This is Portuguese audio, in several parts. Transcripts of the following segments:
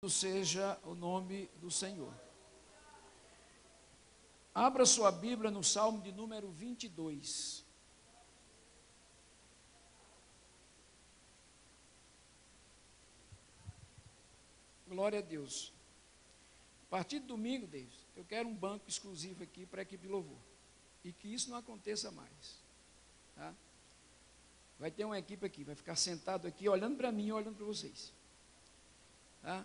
Seja o nome do Senhor. Abra sua Bíblia no Salmo de número 22. Glória a Deus. A partir de domingo, Deus, eu quero um banco exclusivo aqui para a equipe de louvor. E que isso não aconteça mais. Tá? Vai ter uma equipe aqui, vai ficar sentado aqui, olhando para mim e olhando para vocês. Tá?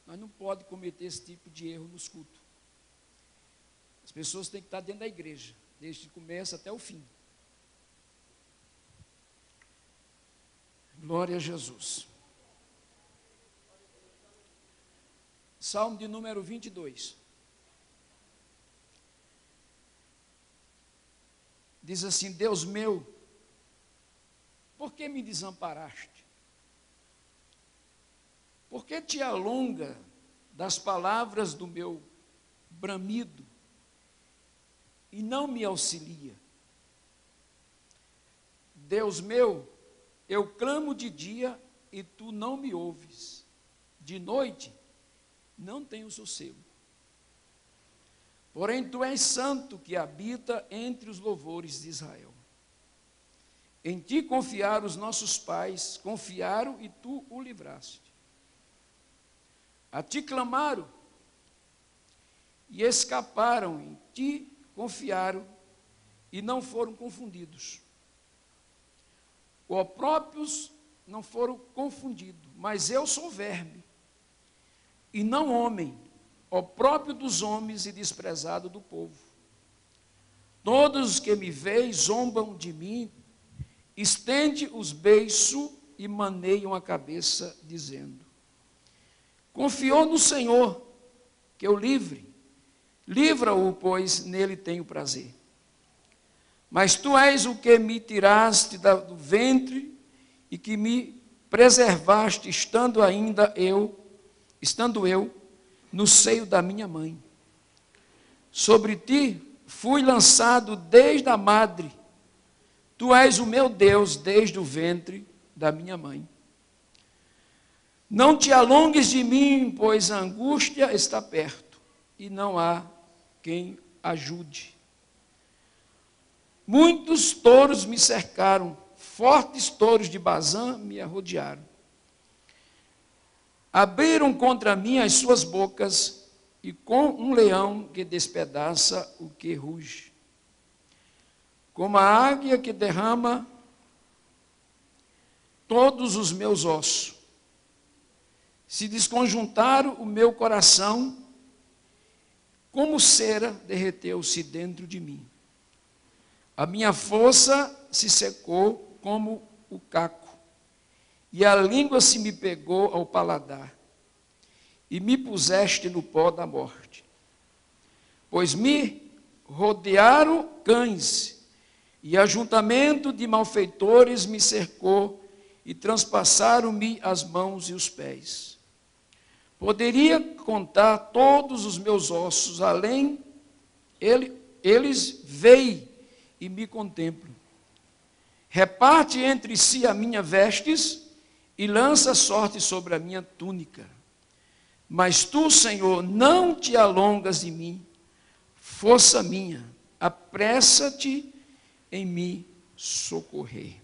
Nós não podemos cometer esse tipo de erro nos cultos. As pessoas têm que estar dentro da igreja, desde que começa até o fim. Glória a Jesus. Salmo de número 22. Diz assim: Deus meu, por que me desamparaste? Por que te alonga das palavras do meu bramido e não me auxilia? Deus meu, eu clamo de dia e tu não me ouves. De noite não tenho sossego. Porém tu és santo que habita entre os louvores de Israel. Em ti confiaram os nossos pais, confiaram e tu o livraste. A ti clamaram e escaparam, em ti confiaram e não foram confundidos. Os próprios não foram confundidos, mas eu sou verme e não homem, ó próprio dos homens e desprezado do povo. Todos os que me veem zombam de mim, estende os beiços e maneiam a cabeça, dizendo: confiou no Senhor, que eu livre. Livra-o, pois nele tenho prazer. Mas tu és o que me tiraste do ventre e que me preservaste, estando eu no seio da minha mãe. Sobre ti fui lançado desde a madre. Tu és o meu Deus desde o ventre da minha mãe. Não te alongues de mim, pois a angústia está perto, e não há quem ajude. Muitos touros me cercaram, fortes touros de Bazã me arrodearam. Abriram contra mim as suas bocas, e com um leão que despedaça o que ruge. Como a águia que derrama todos os meus ossos. Se desconjuntaram o meu coração, como cera derreteu-se dentro de mim. A minha força se secou como o caco, e a língua se me pegou ao paladar, e me puseste no pó da morte. Pois me rodearam cães, e ajuntamento de malfeitores me cercou, e transpassaram-me as mãos e os pés. Poderia contar todos os meus ossos, além, eles veem e me contemplam. Reparte entre si a minha vestes e lança sorte sobre a minha túnica. Mas tu, Senhor, não te alongas de mim, força minha, apressa-te em me socorrer.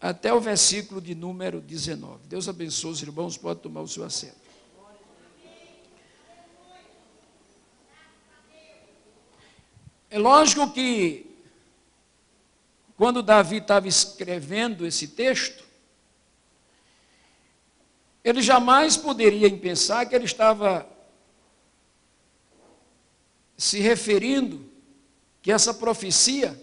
Até o versículo de número 19. Deus abençoe os irmãos, pode tomar o seu assento. É lógico que, quando Davi estava escrevendo esse texto, ele jamais poderia pensar que ele estava se referindo, que essa profecia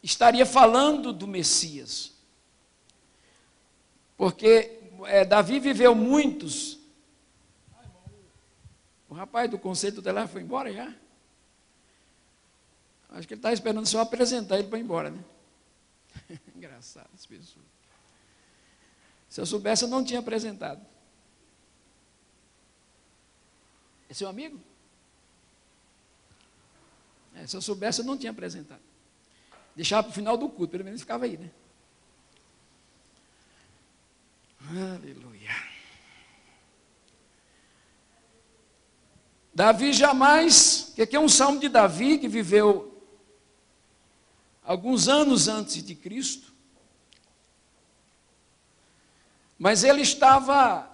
estaria falando do Messias. Porque Davi viveu muitos. O rapaz do conceito tutelar foi embora já? Acho que ele está esperando o senhor apresentar ele para ir embora, né? Engraçado as pessoas. Se eu soubesse, eu não tinha apresentado. É seu amigo? Se eu soubesse, eu não tinha apresentado. Deixava para o final do culto, pelo menos ficava aí, né? Aleluia. Davi jamais, que aqui é um salmo de Davi, que viveu alguns anos antes de Cristo, mas ele estava,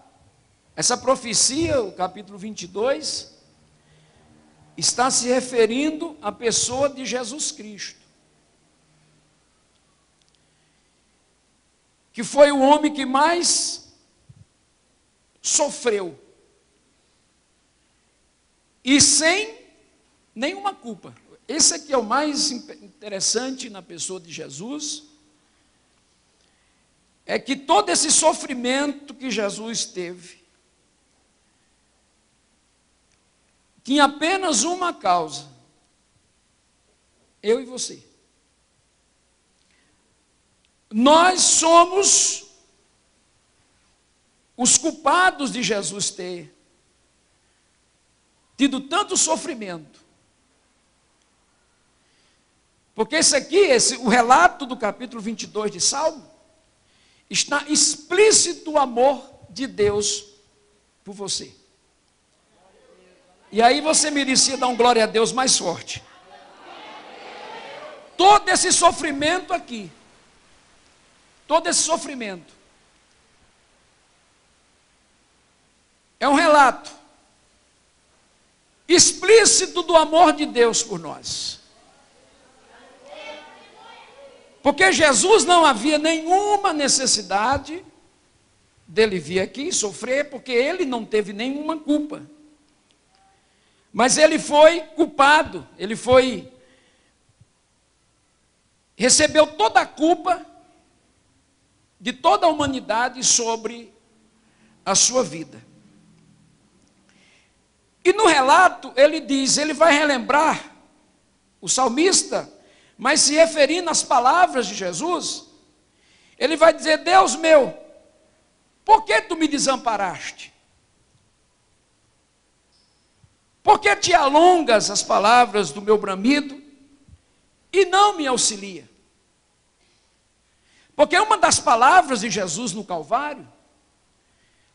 essa profecia, o capítulo 22, está se referindo à pessoa de Jesus Cristo, que foi o homem que mais sofreu, e sem nenhuma culpa. Esse aqui é o mais interessante na pessoa de Jesus, é que todo esse sofrimento que Jesus teve, tinha apenas uma causa: eu e você. Nós somos os culpados de Jesus ter tido tanto sofrimento. Porque o relato do capítulo 22 de Salmo, está explícito o amor de Deus por você. E aí você merecia dar um glória a Deus mais forte. Todo esse sofrimento aqui, todo esse sofrimento, é um relato explícito do amor de Deus por nós. Porque Jesus não havia nenhuma necessidade dele vir aqui sofrer, porque ele não teve nenhuma culpa. Mas ele foi culpado, recebeu toda a culpa de toda a humanidade sobre a sua vida. E no relato ele diz, ele vai relembrar, o salmista, mas se referindo às palavras de Jesus, ele vai dizer: Deus meu, por que tu me desamparaste? Por que te alongas as palavras do meu bramido e não me auxilia? Porque uma das palavras de Jesus no Calvário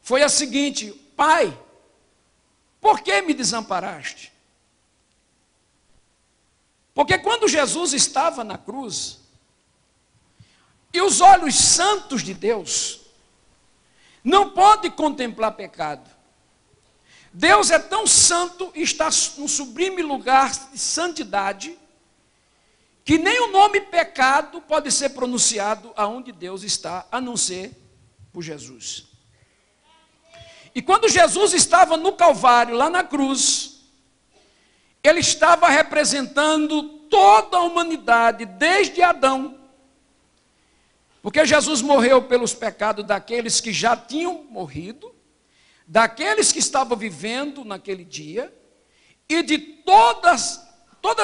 foi a seguinte: Pai, por que me desamparaste? Porque quando Jesus estava na cruz, e os olhos santos de Deus não podem contemplar pecado. Deus é tão santo e está num sublime lugar de santidade, que nem o nome pecado pode ser pronunciado aonde Deus está, a não ser por Jesus. E quando Jesus estava no Calvário, lá na cruz, ele estava representando toda a humanidade, desde Adão. Porque Jesus morreu pelos pecados daqueles que já tinham morrido, daqueles que estavam vivendo naquele dia, e de todas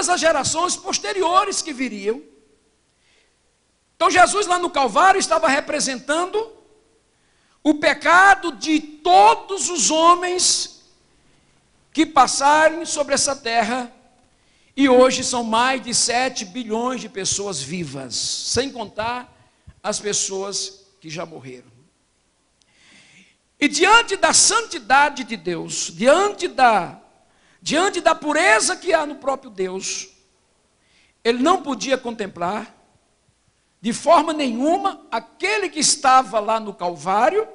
as gerações posteriores que viriam. Então Jesus lá no Calvário estava representando o pecado de todos os homens que passaram sobre essa terra, e hoje são mais de 7 bilhões de pessoas vivas, sem contar as pessoas que já morreram. E diante da santidade de Deus, diante da pureza que há no próprio Deus, ele não podia contemplar de forma nenhuma aquele que estava lá no Calvário,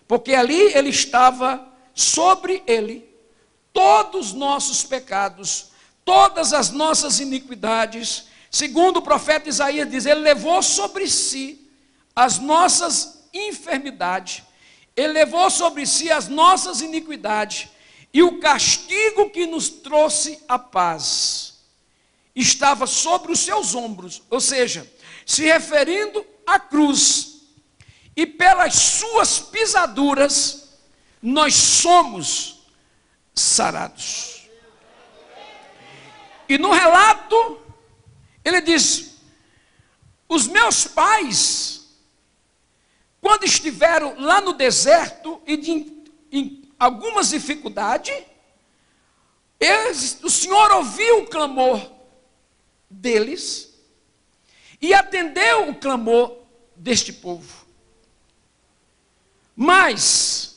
porque ali ele estava sobre ele todos os nossos pecados, todas as nossas iniquidades. Segundo o profeta Isaías diz, ele levou sobre si as nossas enfermidades, ele levou sobre si as nossas iniquidades, e o castigo que nos trouxe a paz estava sobre os seus ombros, ou seja, se referindo à cruz, e pelas suas pisaduras nós somos sarados. E no relato ele diz: os meus pais, quando estiveram lá no deserto e em algumas dificuldades, o Senhor ouviu o clamor deles e atendeu o clamor deste povo. Mas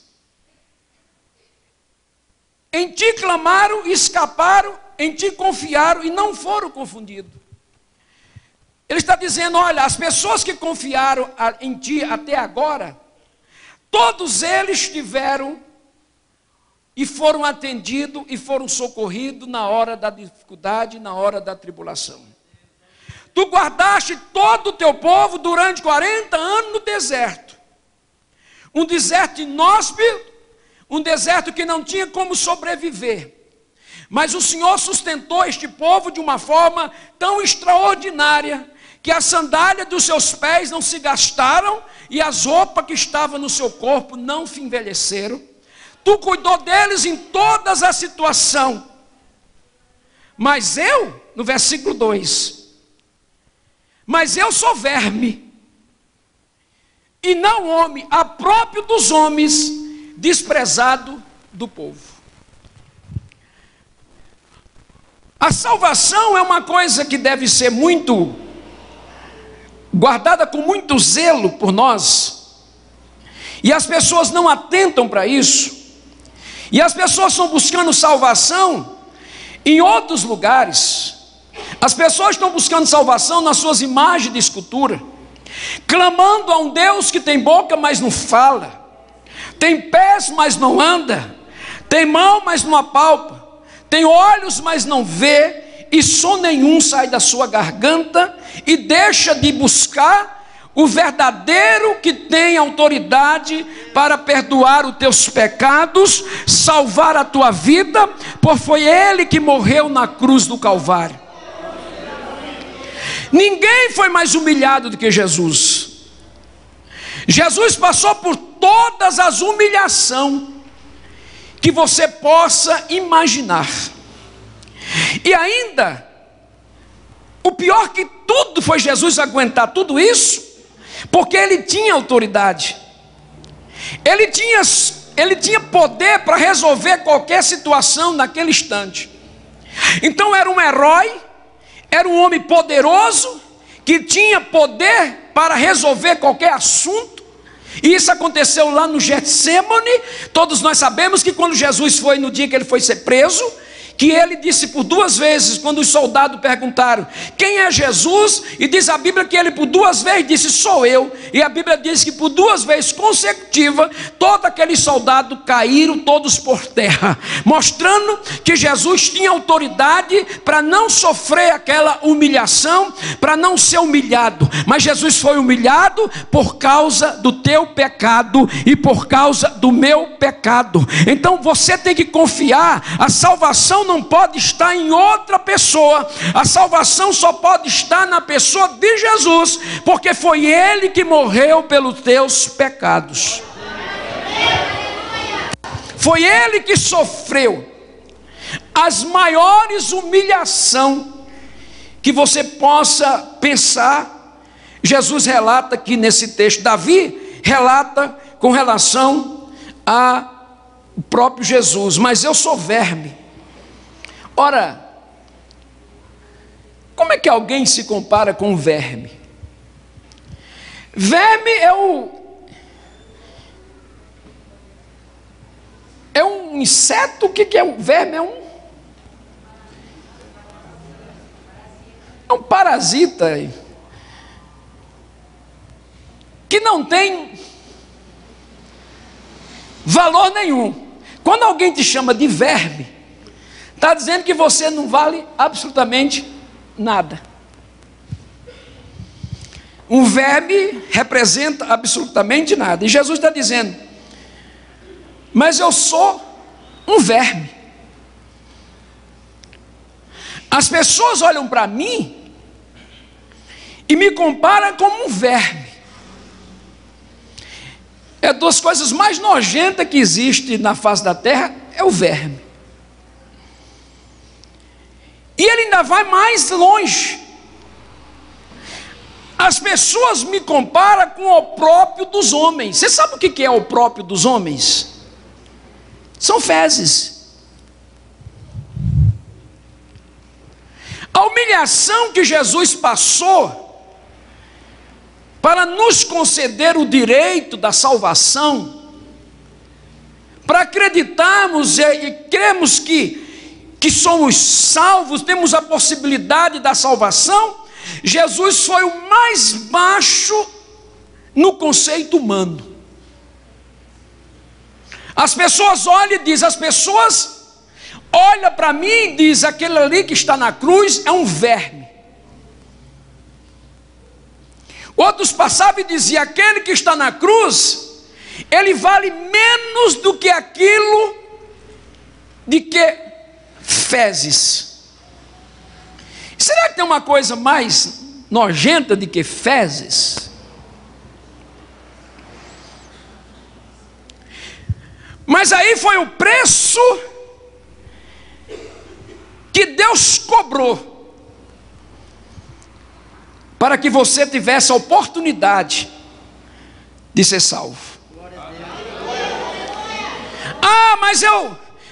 em ti clamaram, escaparam, em ti confiaram e não foram confundidos. Ele está dizendo, olha, as pessoas que confiaram em ti até agora, todos eles tiveram e foram atendidos e foram socorridos na hora da dificuldade, na hora da tribulação. Tu guardaste todo o teu povo durante 40 anos no deserto. Um deserto inóspito, um deserto que não tinha como sobreviver. Mas o Senhor sustentou este povo de uma forma tão extraordinária, que as sandálias dos seus pés não se gastaram e as roupas que estavam no seu corpo não se envelheceram. Tu cuidou deles em todas as situações. Mas eu, no versículo 2, mas eu sou verme, e não homem, a próprio dos homens, desprezado do povo. A salvação é uma coisa que deve ser muito guardada com muito zelo por nós, e as pessoas não atentam para isso, e as pessoas estão buscando salvação em outros lugares. As pessoas estão buscando salvação nas suas imagens de escultura, clamando a um Deus que tem boca, mas não fala, tem pés, mas não anda, tem mão, mas não apalpa, tem olhos, mas não vê, e som nenhum sai da sua garganta, e deixa de buscar o verdadeiro que tem autoridade para perdoar os teus pecados, salvar a tua vida, pois foi Ele que morreu na cruz do Calvário. Ninguém foi mais humilhado do que Jesus. Jesus passou por todas as humilhações que você possa imaginar. E ainda, o pior que tudo foi Jesus aguentar tudo isso, porque Ele tinha autoridade. Ele tinha poder para resolver qualquer situação naquele instante. Então era um herói, era um homem poderoso, que tinha poder para resolver qualquer assunto. E isso aconteceu lá no Getsemane. Todos nós sabemos que quando Jesus foi, no dia que ele foi ser preso, que ele disse por 2 vezes, quando os soldados perguntaram, quem é Jesus? E diz a Bíblia que ele por 2 vezes disse, sou eu. E a Bíblia diz que por 2 vezes consecutivas, todos aqueles soldados caíram todos por terra, mostrando que Jesus tinha autoridade para não sofrer aquela humilhação, para não ser humilhado. Mas Jesus foi humilhado por causa do teu pecado e por causa do meu pecado. Então você tem que confiar. A salvação não pode estar em outra pessoa, a salvação só pode estar na pessoa de Jesus, porque foi Ele que morreu pelos teus pecados, foi Ele que sofreu as maiores humilhações que você possa pensar. Jesus relata aqui nesse texto, Davi relata com relação ao próprio Jesus, mas eu sou verme. Ora, como é que alguém se compara com um verme? Verme é um inseto. O que é um verme? É um parasita que não tem valor nenhum. Quando alguém te chama de verme, está dizendo que você não vale absolutamente nada. Um verme representa absolutamente nada. E Jesus está dizendo, mas eu sou um verme. As pessoas olham para mim e me comparam como um verme. É 2 coisas mais nojentas que existe na face da terra, é o verme. E ele ainda vai mais longe. As pessoas me comparam com o próprio dos homens. Você sabe o que é o próprio dos homens? São fezes. A humilhação que Jesus passou para nos conceder o direito da salvação para acreditarmos e cremos que somos salvos, temos a possibilidade da salvação, Jesus foi o mais baixo no conceito humano. As pessoas olham e dizem, olha para mim e diz, aquele ali que está na cruz é um verme. Outros passavam e diziam, aquele que está na cruz, ele vale menos do que aquilo de que fezes. Será que tem uma coisa mais nojenta do que fezes? Mas aí foi o preço que Deus cobrou para que você tivesse a oportunidade de ser salvo. Ah,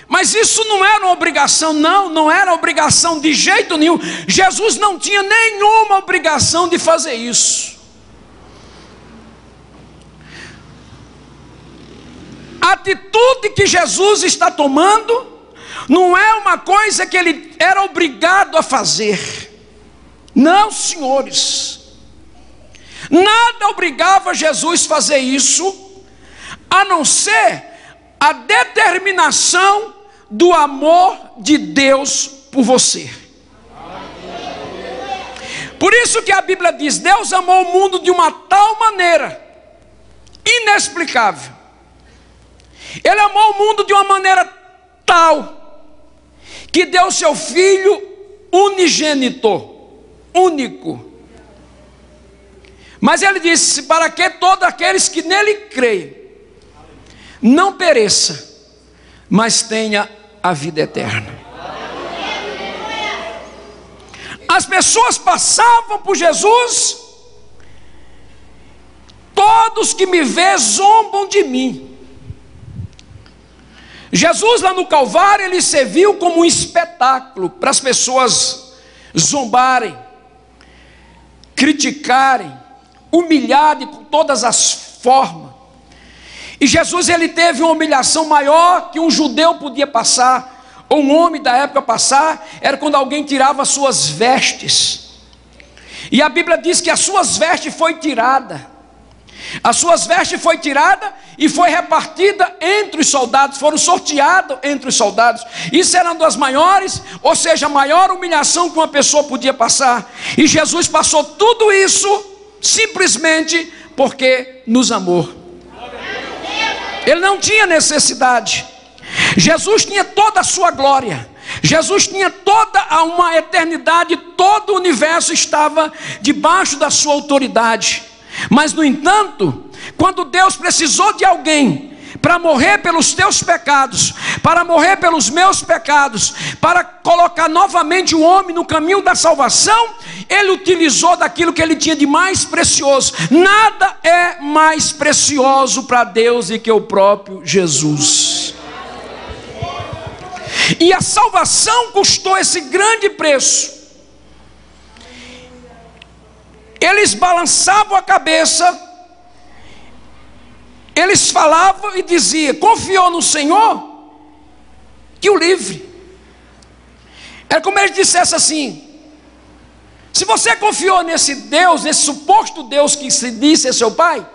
mas isso não era uma obrigação. Não era obrigação de jeito nenhum. Jesus não tinha nenhuma obrigação de fazer isso. A atitude que Jesus está tomando não é uma coisa que ele era obrigado a fazer. Não, senhores. Nada obrigava Jesus a fazer isso, a não ser a determinação do amor de Deus por você. Por isso que a Bíblia diz, Deus amou o mundo de uma tal maneira inexplicável. Ele amou o mundo de uma maneira tal que deu seu Filho unigênito, único. Mas ele disse, para que todos aqueles que nele creem não pereça, mas tenha a vida eterna. As pessoas passavam por Jesus, todos que me vê zombam de mim. Jesus lá no Calvário, ele serviu como um espetáculo para as pessoas zombarem, criticarem, humilharem de todas as formas. E Jesus, ele teve uma humilhação maior que um judeu podia passar, ou um homem da época passar, era quando alguém tirava as suas vestes. E a Bíblia diz que as suas vestes foi tirada. As suas vestes foi tirada e foi repartida entre os soldados, foram sorteados entre os soldados. Isso era uma das maiores, ou seja, a maior humilhação que uma pessoa podia passar. E Jesus passou tudo isso simplesmente porque nos amou. Ele não tinha necessidade. Jesus tinha toda a sua glória. Jesus tinha toda uma eternidade, todo o universo estava debaixo da sua autoridade. Mas, no entanto, quando Deus precisou de alguém para morrer pelos teus pecados, para morrer pelos meus pecados, para colocar novamente o homem no caminho da salvação, ele utilizou daquilo que ele tinha de mais precioso. Nada é mais precioso para Deus do que o próprio Jesus. E a salvação custou esse grande preço. Eles balançavam a cabeça, eles falavam e diziam, confiou no Senhor, que o livre. Era como eles dissessem assim, se você confiou nesse Deus, nesse suposto Deus que se disse é seu pai,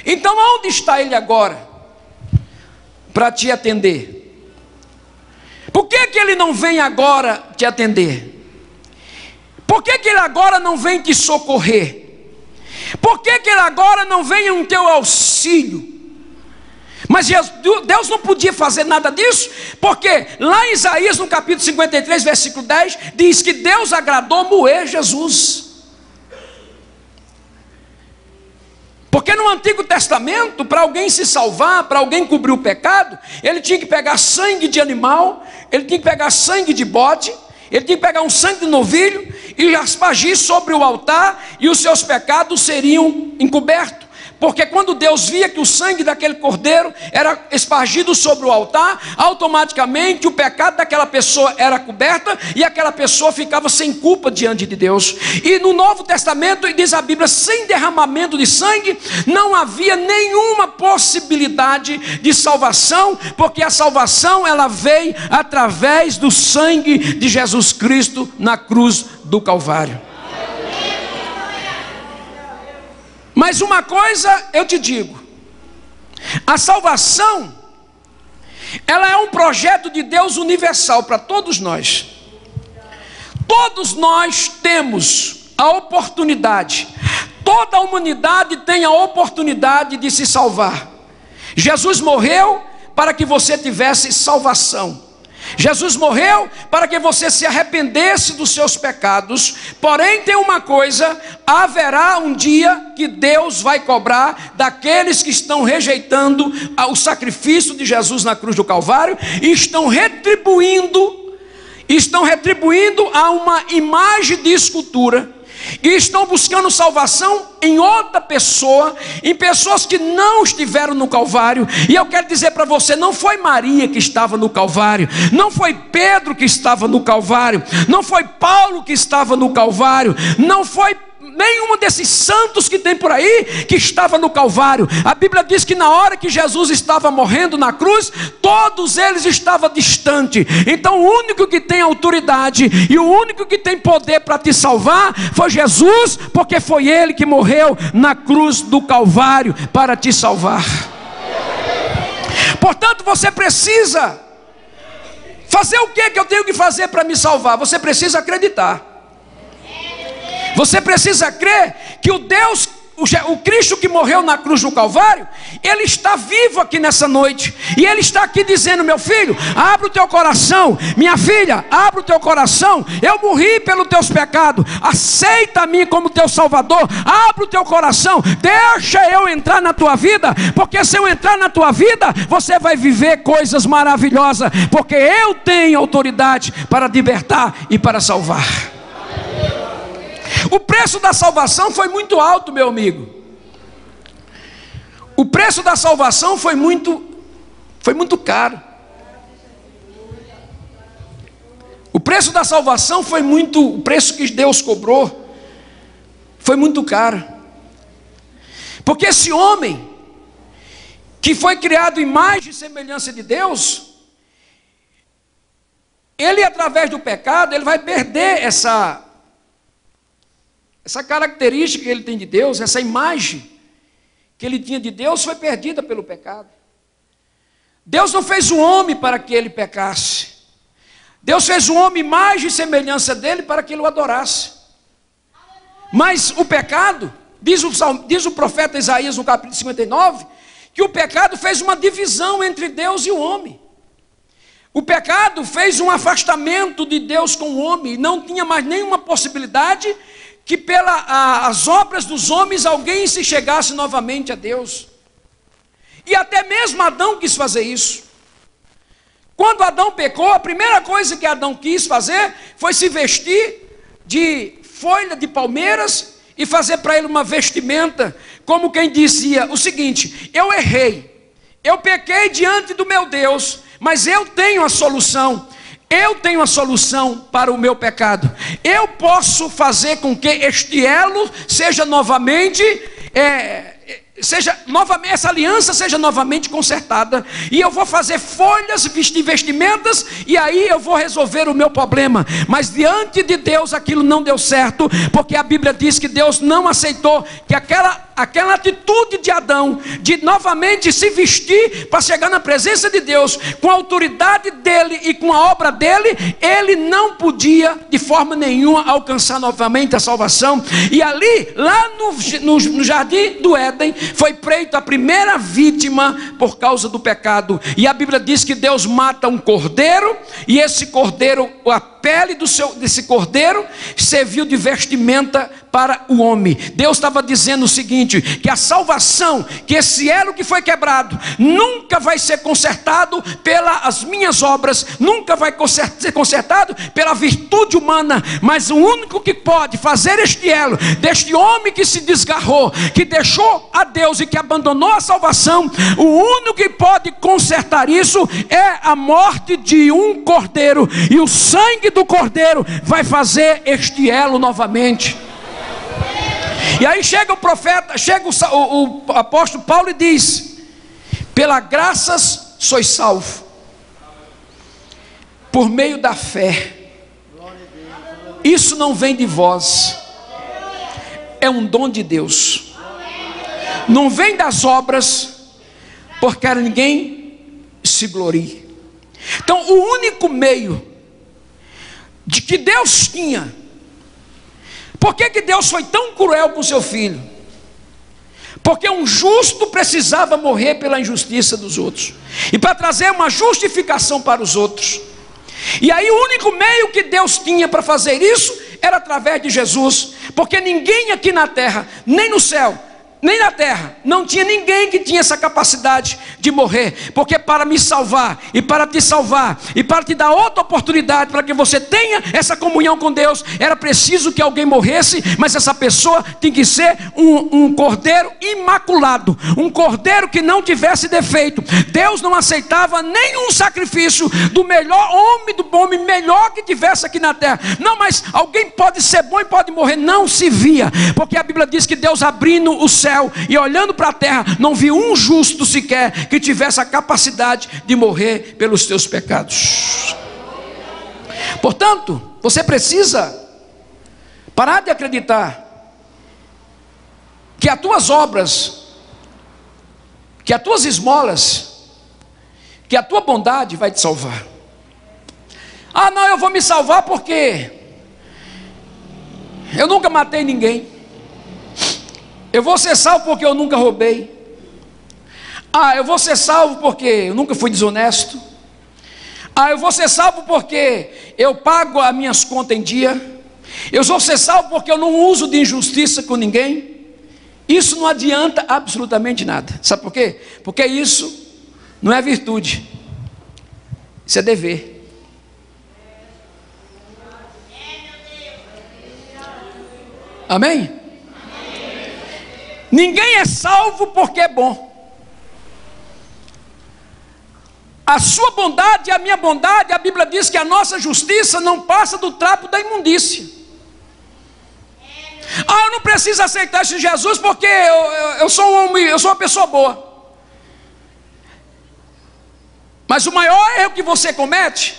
então onde está ele agora para te atender? Por que ele não vem agora te atender? Por que ele agora não vem te socorrer? Por que ele agora não vem em teu auxílio? Mas Deus não podia fazer nada disso, porque lá em Isaías, no capítulo 53, versículo 10, diz que Deus agradou moer Jesus. Porque no Antigo Testamento, para alguém se salvar, para alguém cobrir o pecado, ele tinha que pegar sangue de animal, ele tinha que pegar sangue de bode, ele tinha que pegar um sangue de novilho e aspergir sobre o altar, e os seus pecados seriam encobertos. Porque quando Deus via que o sangue daquele cordeiro era espargido sobre o altar, automaticamente o pecado daquela pessoa era coberta e aquela pessoa ficava sem culpa diante de Deus. E no Novo Testamento diz a Bíblia, sem derramamento de sangue não havia nenhuma possibilidade de salvação, porque a salvação ela veio através do sangue de Jesus Cristo na cruz do Calvário. Mas uma coisa eu te digo, a salvação ela é um projeto de Deus universal para todos nós. Todos nós temos a oportunidade, toda a humanidade tem a oportunidade de se salvar. Jesus morreu para que você tivesse salvação. Jesus morreu para que você se arrependesse dos seus pecados. Porém tem uma coisa, haverá um dia que Deus vai cobrar daqueles que estão rejeitando o sacrifício de Jesus na cruz do Calvário e estão retribuindo a uma imagem de escultura, e estão buscando salvação em outra pessoa, em pessoas que não estiveram no Calvário. E eu quero dizer para você, não foi Maria que estava no Calvário, não foi Pedro que estava no Calvário, não foi Paulo que estava no Calvário, não foi nenhum desses santos que tem por aí que estava no Calvário. A Bíblia diz que na hora que Jesus estava morrendo na cruz, todos eles estavam distantes. Então o único que tem autoridade e o único que tem poder para te salvar foi Jesus, porque foi ele que morreu na cruz do Calvário para te salvar. Portanto, você precisa fazer o que eu tenho que fazer para me salvar? Você precisa acreditar. Você precisa crer que o Cristo que morreu na cruz do Calvário, Ele está vivo aqui nessa noite. E Ele está aqui dizendo, meu filho, abre o teu coração. Minha filha, abre o teu coração. Eu morri pelos teus pecados. Aceita a mim como teu Salvador. Abre o teu coração. Deixa eu entrar na tua vida. Porque se eu entrar na tua vida, você vai viver coisas maravilhosas. Porque eu tenho autoridade para libertar e para salvar. O preço da salvação foi muito alto, meu amigo. O preço da salvação foi muito caro. O preço da salvação o preço que Deus cobrou foi muito caro. Porque esse homem que foi criado em imagem e semelhança de Deus, ele através do pecado, ele vai perder essa característica que ele tem de Deus, essa imagem que ele tinha de Deus foi perdida pelo pecado. Deus não fez o homem para que ele pecasse. Deus fez o homem imagem e semelhança dele para que ele o adorasse. Mas o pecado, diz o profeta Isaías no capítulo 59, que o pecado fez uma divisão entre Deus e o homem. O pecado fez um afastamento de Deus com o homem, não tinha mais nenhuma possibilidade que pelas obras dos homens alguém se chegasse novamente a Deus. E até mesmo Adão quis fazer isso. Quando Adão pecou, a primeira coisa que Adão quis fazer foi se vestir de folha de palmeiras e fazer para ele uma vestimenta, como quem dizia o seguinte: eu errei, eu pequei diante do meu Deus, mas eu tenho a solução. Eu tenho a solução para o meu pecado. Eu posso fazer com que este elo seja novamente, essa aliança seja novamente consertada. E eu vou fazer folhas, vestir vestimentas, e aí eu vou resolver o meu problema. Mas diante de Deus aquilo não deu certo, porque a Bíblia diz que Deus não aceitou que aquela atitude de Adão, de novamente se vestir para chegar na presença de Deus, com a autoridade dele e com a obra dele, ele não podia de forma nenhuma alcançar novamente a salvação. E ali, lá no jardim do Éden, foi feita a primeira vítima por causa do pecado. E a Bíblia diz que Deus mata um cordeiro, e esse cordeiro pele desse cordeiro serviu de vestimenta para o homem. Deus estava dizendo o seguinte, que a salvação, que esse elo que foi quebrado, nunca vai ser consertado pelas minhas obras, nunca vai ser consertado pela virtude humana, mas o único que pode fazer este elo, deste homem que se desgarrou, que deixou a Deus e que abandonou a salvação, o único que pode consertar isso é a morte de um cordeiro, e o sangue do cordeiro vai fazer este elo novamente. E aí chega o profeta, chega o apóstolo Paulo e diz: pela graças sois salvo, por meio da fé. Isso não vem de vós, é um dom de Deus. Não vem das obras, porque ninguém se glorie. Então o único meio de que Deus tinha, por que Deus foi tão cruel com seu filho? Porque um justo precisava morrer pela injustiça dos outros, e para trazer uma justificação para os outros. E aí o único meio que Deus tinha para fazer isso era através de Jesus, porque ninguém aqui na terra, nem no céu, nem na terra, não tinha ninguém que tinha essa capacidade de morrer, porque para me salvar, e para te salvar, e para te dar outra oportunidade, para que você tenha essa comunhão com Deus, era preciso que alguém morresse, mas essa pessoa tem que ser um cordeiro imaculado, um cordeiro que não tivesse defeito. Deus não aceitava nenhum sacrifício do melhor homem, do homem melhor que tivesse aqui na terra. Não, mas alguém pode ser bom e pode morrer, não se via, porque a Bíblia diz que Deus abrindo o céu e olhando para a terra, não viu um justo sequer que tivesse a capacidade de morrer pelos teus pecados. Portanto, você precisa parar de acreditar que as tuas obras, que as tuas esmolas, que a tua bondade vai te salvar. Ah, não, eu vou me salvar porque eu nunca matei ninguém. Eu vou ser salvo porque eu nunca roubei. Ah, eu vou ser salvo porque eu nunca fui desonesto. Ah, eu vou ser salvo porque eu pago as minhas contas em dia. Eu vou ser salvo porque eu não uso de injustiça com ninguém. Isso não adianta absolutamente nada. Sabe por quê? Porque isso não é virtude, isso é dever. Amém? Ninguém é salvo porque é bom. A sua bondade e a minha bondade, a Bíblia diz que a nossa justiça não passa do trapo da imundícia. Ah, eu não preciso aceitar esse Jesus porque eu sou um homem, eu sou uma pessoa boa. Mas o maior erro que você comete,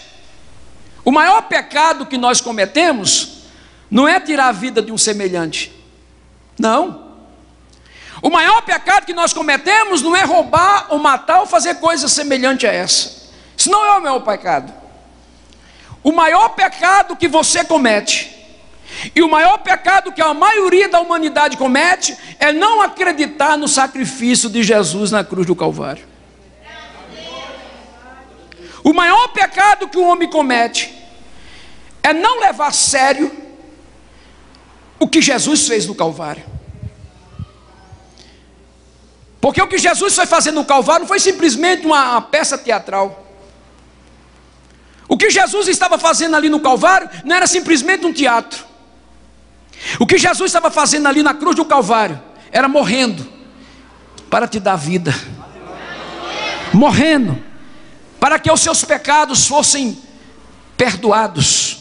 o maior pecado que nós cometemos, não é tirar a vida de um semelhante. Não. O maior pecado que nós cometemos não é roubar ou matar ou fazer coisa semelhante a essa. Isso não é o maior pecado. O maior pecado que você comete, e o maior pecado que a maioria da humanidade comete, é não acreditar no sacrifício de Jesus na cruz do Calvário. O maior pecado que o homem comete é não levar a sério o que Jesus fez no Calvário. Porque o que Jesus foi fazer no Calvário não foi simplesmente uma peça teatral. O que Jesus estava fazendo ali no Calvário não era simplesmente um teatro. O que Jesus estava fazendo ali na cruz do Calvário era morrendo para te dar vida. Morrendo para que os seus pecados fossem perdoados.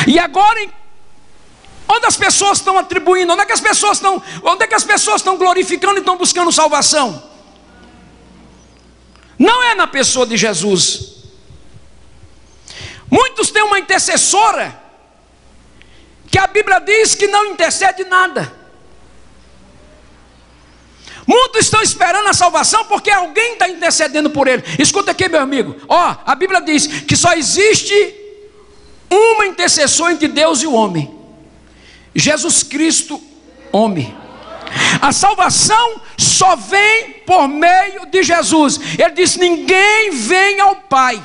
E agora, onde as pessoas estão atribuindo, onde é que as pessoas estão glorificando e estão buscando salvação? Não é na pessoa de Jesus. Muitos têm uma intercessora que a Bíblia diz que não intercede nada. Muitos estão esperando a salvação porque alguém está intercedendo por ele. Escuta aqui, meu amigo. Ó, a Bíblia diz que só existe uma intercessão entre Deus e o homem: Jesus Cristo, homem. A salvação só vem por meio de Jesus. Ele disse: ninguém vem ao Pai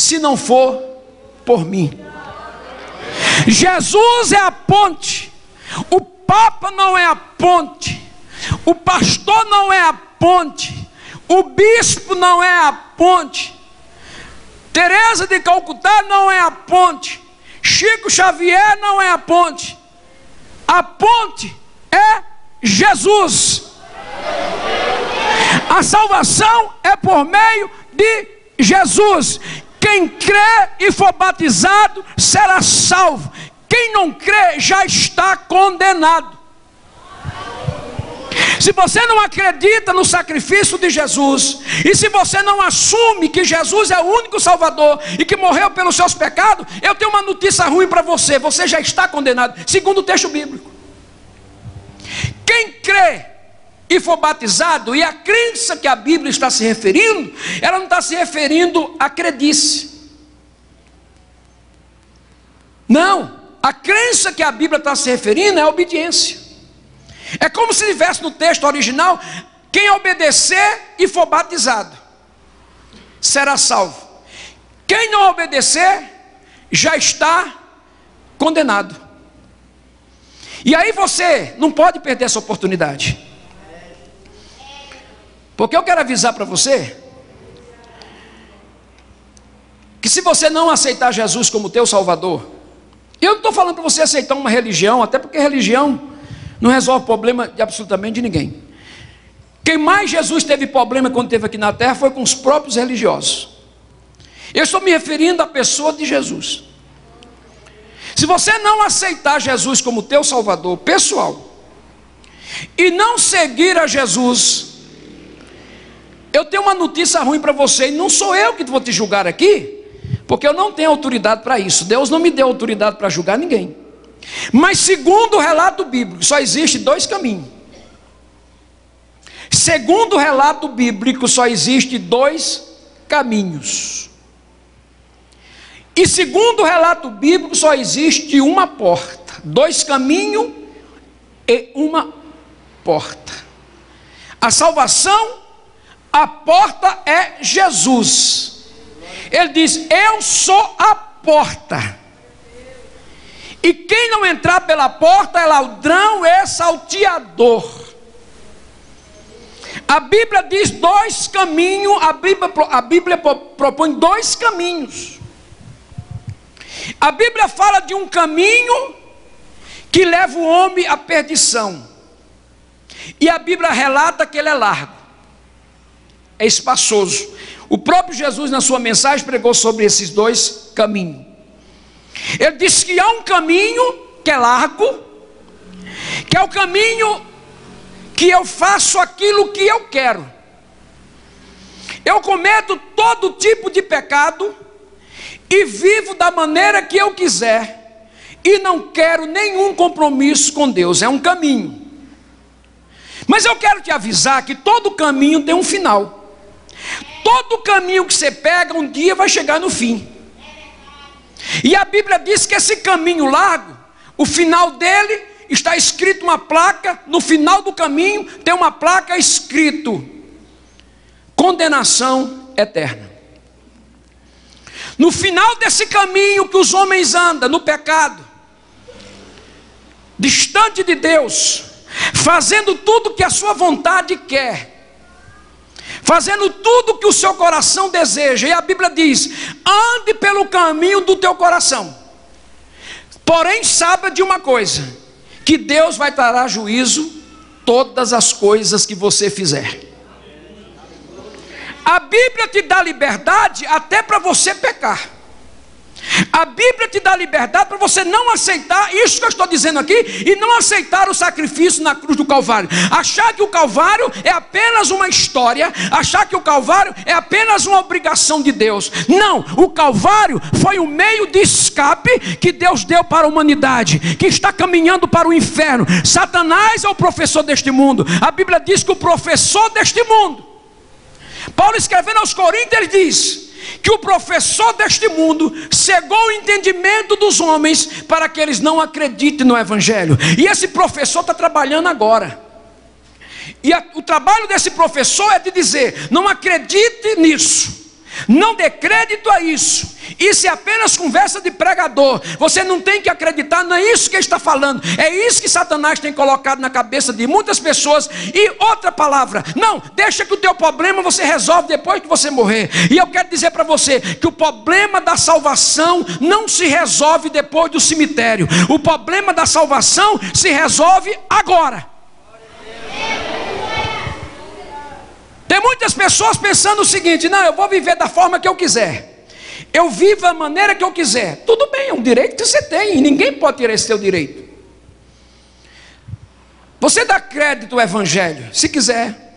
se não for por mim. Jesus é a ponte. O Papa não é a ponte. O pastor não é a ponte. O bispo não é a ponte. Teresa de Calcutá não é a ponte. Chico Xavier não é a ponte. A ponte é Jesus. A salvação é por meio de Jesus. Quem crê e for batizado será salvo. Quem não crê já está condenado. Se você não acredita no sacrifício de Jesus, e se você não assume que Jesus é o único Salvador e que morreu pelos seus pecados, eu tenho uma notícia ruim para você: você já está condenado, segundo o texto bíblico. Quem crê e for batizado, e a crença que a Bíblia está se referindo, ela não está se referindo à credice. Não, a crença que a Bíblia está se referindo é a obediência. É como se estivesse no texto original: quem obedecer e for batizado será salvo. Quem não obedecer já está condenado. E aí você não pode perder essa oportunidade, porque eu quero avisar para você que se você não aceitar Jesus como teu Salvador, eu não estou falando para você aceitar uma religião, até porque religião não resolve problema de absolutamente ninguém. Quem mais Jesus teve problema quando esteve aqui na terra foi com os próprios religiosos. Eu estou me referindo à pessoa de Jesus. Se você não aceitar Jesus como teu Salvador pessoal e não seguir a Jesus, eu tenho uma notícia ruim para você. E não sou eu que vou te julgar aqui, porque eu não tenho autoridade para isso. Deus não me deu autoridade para julgar ninguém. Mas segundo o relato bíblico, só existe dois caminhos. Segundo o relato bíblico, só existe dois caminhos. E segundo o relato bíblico, só existe uma porta. Dois caminhos e uma porta. A salvação, a porta é Jesus. Ele diz: eu sou a porta. E quem não entrar pela porta é ladrão e salteador. A Bíblia diz dois caminhos. A Bíblia propõe dois caminhos. A Bíblia fala de um caminho que leva o homem à perdição, e a Bíblia relata que ele é largo, é espaçoso. O próprio Jesus, na sua mensagem, pregou sobre esses dois caminhos. Ele disse que há um caminho que é largo, que é o caminho que eu faço aquilo que eu quero. Eu cometo todo tipo de pecado e vivo da maneira que eu quiser, e não quero nenhum compromisso com Deus. É um caminho. Mas eu quero te avisar que todo caminho tem um final. Todo caminho que você pega, um dia vai chegar no fim. E a Bíblia diz que esse caminho largo, o final dele está escrito uma placa. No final do caminho tem uma placa escrito: condenação eterna. No final desse caminho que os homens andam no pecado, distante de Deus, fazendo tudo que a sua vontade quer, fazendo tudo que o seu coração deseja. E a Bíblia diz: ande pelo caminho do teu coração. Porém, saiba de uma coisa, que Deus vai trará juízo todas as coisas que você fizer. A Bíblia te dá liberdade até para você pecar. A Bíblia te dá liberdade para você não aceitar isso que eu estou dizendo aqui, e não aceitar o sacrifício na cruz do Calvário. Achar que o Calvário é apenas uma história, achar que o Calvário é apenas uma obrigação de Deus. Não, o Calvário foi um meio de escape que Deus deu para a humanidade, que está caminhando para o inferno. Satanás é o professor deste mundo. A Bíblia diz que o professor deste mundo, Paulo escrevendo aos Coríntios, ele diz que o professor deste mundo cegou o entendimento dos homens para que eles não acreditem no Evangelho. E esse professor está trabalhando agora. E o trabalho desse professor é de dizer: não acredite nisso. Não dê crédito a isso. Isso é apenas conversa de pregador. Você não tem que acreditar, não é isso que ele está falando. É isso que Satanás tem colocado na cabeça de muitas pessoas. E outra palavra, não, deixa que o teu problema você resolve depois que você morrer. E eu quero dizer para você que o problema da salvação não se resolve depois do cemitério. O problema da salvação se resolve agora. Tem muitas pessoas pensando o seguinte: não, eu vou viver da forma que eu quiser, eu vivo da maneira que eu quiser. Tudo bem, é um direito que você tem, e ninguém pode tirar esse seu direito. Você dá crédito ao Evangelho, se quiser.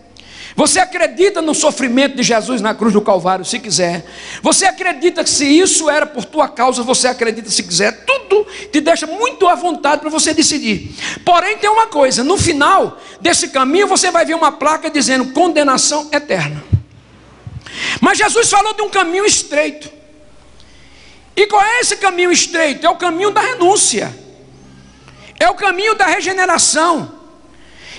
Você acredita no sofrimento de Jesus na cruz do Calvário, se quiser. Você acredita que se isso era por tua causa, você acredita se quiser. Tudo te deixa muito à vontade para você decidir. Porém tem uma coisa: no final desse caminho você vai ver uma placa dizendo condenação eterna. Mas Jesus falou de um caminho estreito. E qual é esse caminho estreito? É o caminho da renúncia, é o caminho da regeneração.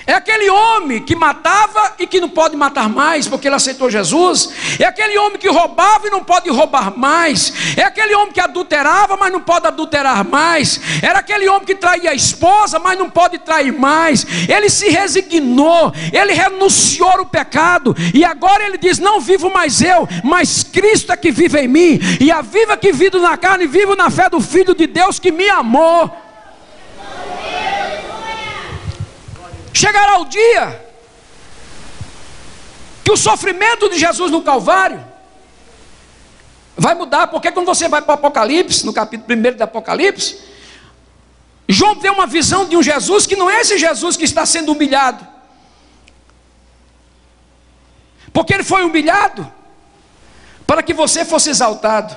É aquele homem que matava e que não pode matar mais porque ele aceitou Jesus. É aquele homem que roubava e não pode roubar mais. É aquele homem que adulterava, mas não pode adulterar mais. Era aquele homem que traía a esposa, mas não pode trair mais. Ele se resignou, ele renunciou ao pecado. E agora ele diz: não vivo mais eu, mas Cristo é que vive em mim. E a vida que vivo na carne, vivo na fé do Filho de Deus que me amou. Chegará o dia que o sofrimento de Jesus no Calvário vai mudar, porque quando você vai para o Apocalipse, no capítulo 1 do Apocalipse, João tem uma visão de um Jesus que não é esse Jesus que está sendo humilhado, porque ele foi humilhado para que você fosse exaltado.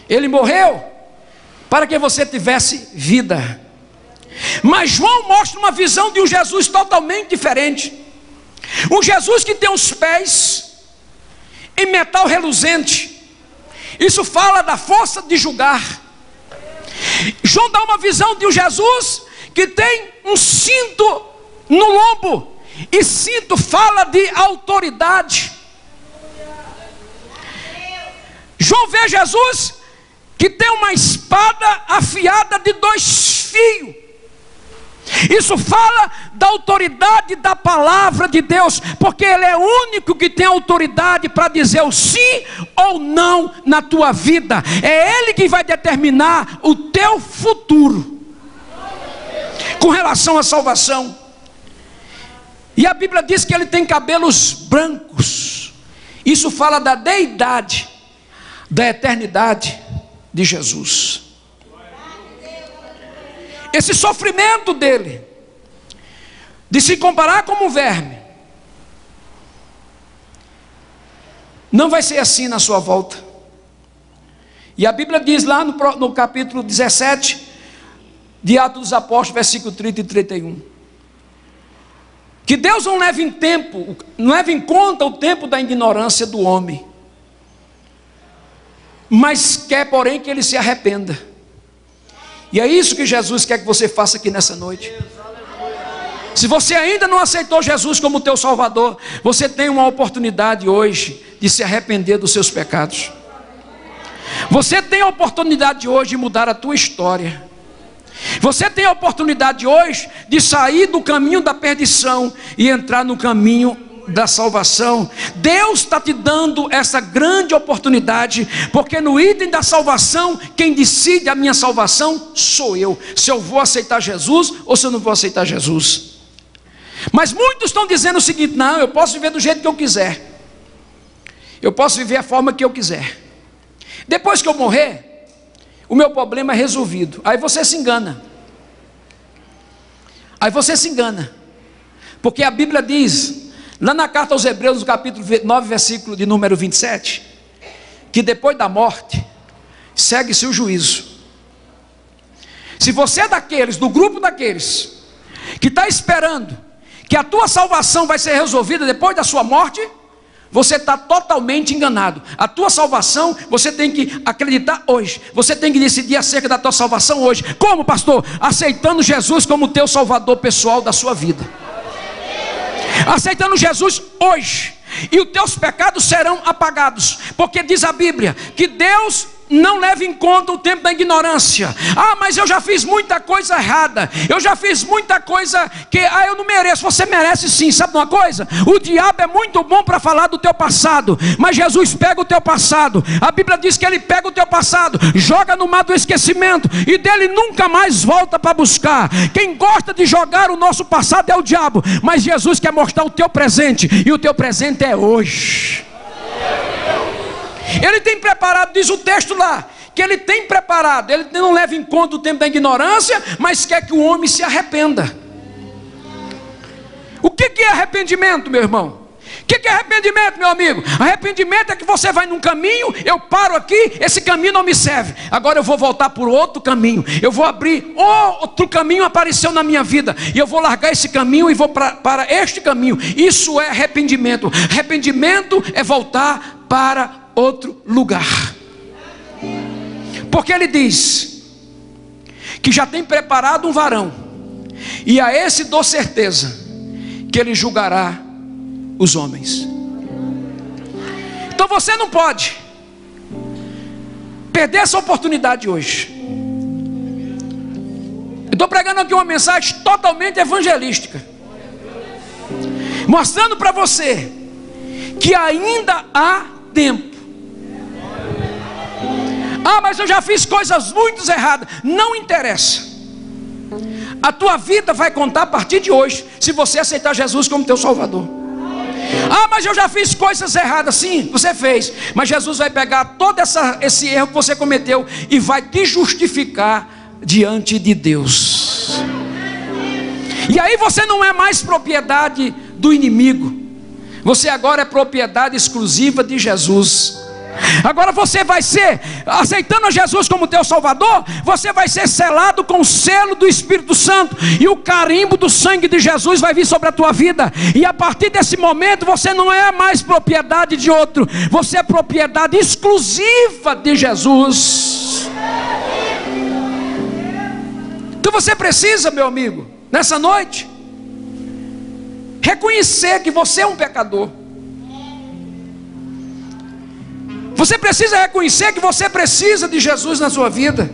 Ele morreu para que você tivesse vida. Mas João mostra uma visão de um Jesus totalmente diferente. Um Jesus que tem os pés em metal reluzente. Isso fala da força de julgar. João dá uma visão de um Jesus que tem um cinto no lombo. E cinto fala de autoridade. João vê Jesus que tem uma espada afiada de 2 fios. Isso fala da autoridade da palavra de Deus, porque Ele é o único que tem autoridade para dizer o sim ou não na tua vida. É Ele que vai determinar o teu futuro com relação à salvação. E a Bíblia diz que Ele tem cabelos brancos. Isso fala da deidade, da eternidade de Jesus. Esse sofrimento dele, de se comparar como um verme, não vai ser assim na sua volta. E a Bíblia diz lá no capítulo 17 de Atos dos Apóstolos, versículo 30 e 31, que Deus não leva em conta o tempo da ignorância do homem, mas quer, porém, que ele se arrependa. E é isso que Jesus quer que você faça aqui nessa noite. Se você ainda não aceitou Jesus como teu Salvador, você tem uma oportunidade hoje de se arrepender dos seus pecados. Você tem a oportunidade hoje de mudar a tua história. Você tem a oportunidade hoje de sair do caminho da perdição e entrar no caminho da salvação. Deus está te dando essa grande oportunidade, porque no item da salvação, quem decide a minha salvação sou eu, se eu vou aceitar Jesus ou se eu não vou aceitar Jesus. Mas muitos estão dizendo o seguinte: não, eu posso viver do jeito que eu quiser, eu posso viver a forma que eu quiser, depois que eu morrer, o meu problema é resolvido. Aí você se engana, porque a Bíblia diz lá na carta aos Hebreus, no capítulo 9, versículo de número 27, que depois da morte, segue-se o juízo. Se você é daqueles, do grupo daqueles, que está esperando que a tua salvação vai ser resolvida depois da sua morte, você está totalmente enganado. A tua salvação, você tem que acreditar hoje. Você tem que decidir acerca da tua salvação hoje. Como, pastor? Aceitando Jesus como teu salvador pessoal da sua vida. Aceitando Jesus hoje. e os teus pecados serão apagados, porque diz a Bíblia que Deus não leva em conta o tempo da ignorância. Ah, mas eu já fiz muita coisa errada, eu já fiz muita coisa que eu não mereço. Você merece sim. Sabe uma coisa? O diabo é muito bom para falar do teu passado, mas Jesus pega o teu passado. A Bíblia diz que ele pega o teu passado, joga no mar do esquecimento, e dele nunca mais volta para buscar. Quem gosta de jogar o nosso passado é o diabo, mas Jesus quer mostrar o teu presente, e o teu presente é hoje. Ele tem preparado, diz o texto lá, que ele tem preparado, ele não leva em conta o tempo da ignorância, mas quer que o homem se arrependa. O que é arrependimento, meu irmão? O que é arrependimento, meu amigo? Arrependimento é que você vai num caminho, eu paro aqui, esse caminho não me serve, agora eu vou voltar por outro caminho, eu vou abrir, outro caminho apareceu na minha vida, e eu vou largar esse caminho e vou para este caminho. Isso é arrependimento. Arrependimento é voltar para outro lugar, porque ele diz que já tem preparado um varão, e a esse dou certeza que ele julgará os homens. Então você não pode perder essa oportunidade hoje. Eu estou pregando aqui uma mensagem totalmente evangelística, mostrando para você que ainda há tempo. Ah, mas eu já fiz coisas muito erradas. Não interessa. A tua vida vai contar a partir de hoje, se você aceitar Jesus como teu Salvador. Ah, mas eu já fiz coisas erradas. Sim, você fez, mas Jesus vai pegar todo esse erro que você cometeu e vai te justificar diante de Deus. E aí você não é mais propriedade do inimigo, você agora é propriedade exclusiva de Jesus. Agora você vai ser, aceitando a Jesus como teu Salvador, você vai ser selado com o selo do Espírito Santo, e o carimbo do sangue de Jesus vai vir sobre a tua vida. E a partir desse momento você não é mais propriedade de outro, você é propriedade exclusiva de Jesus. Então você precisa, meu amigo, nessa noite, reconhecer que você é um pecador. Você precisa reconhecer que você precisa de Jesus na sua vida.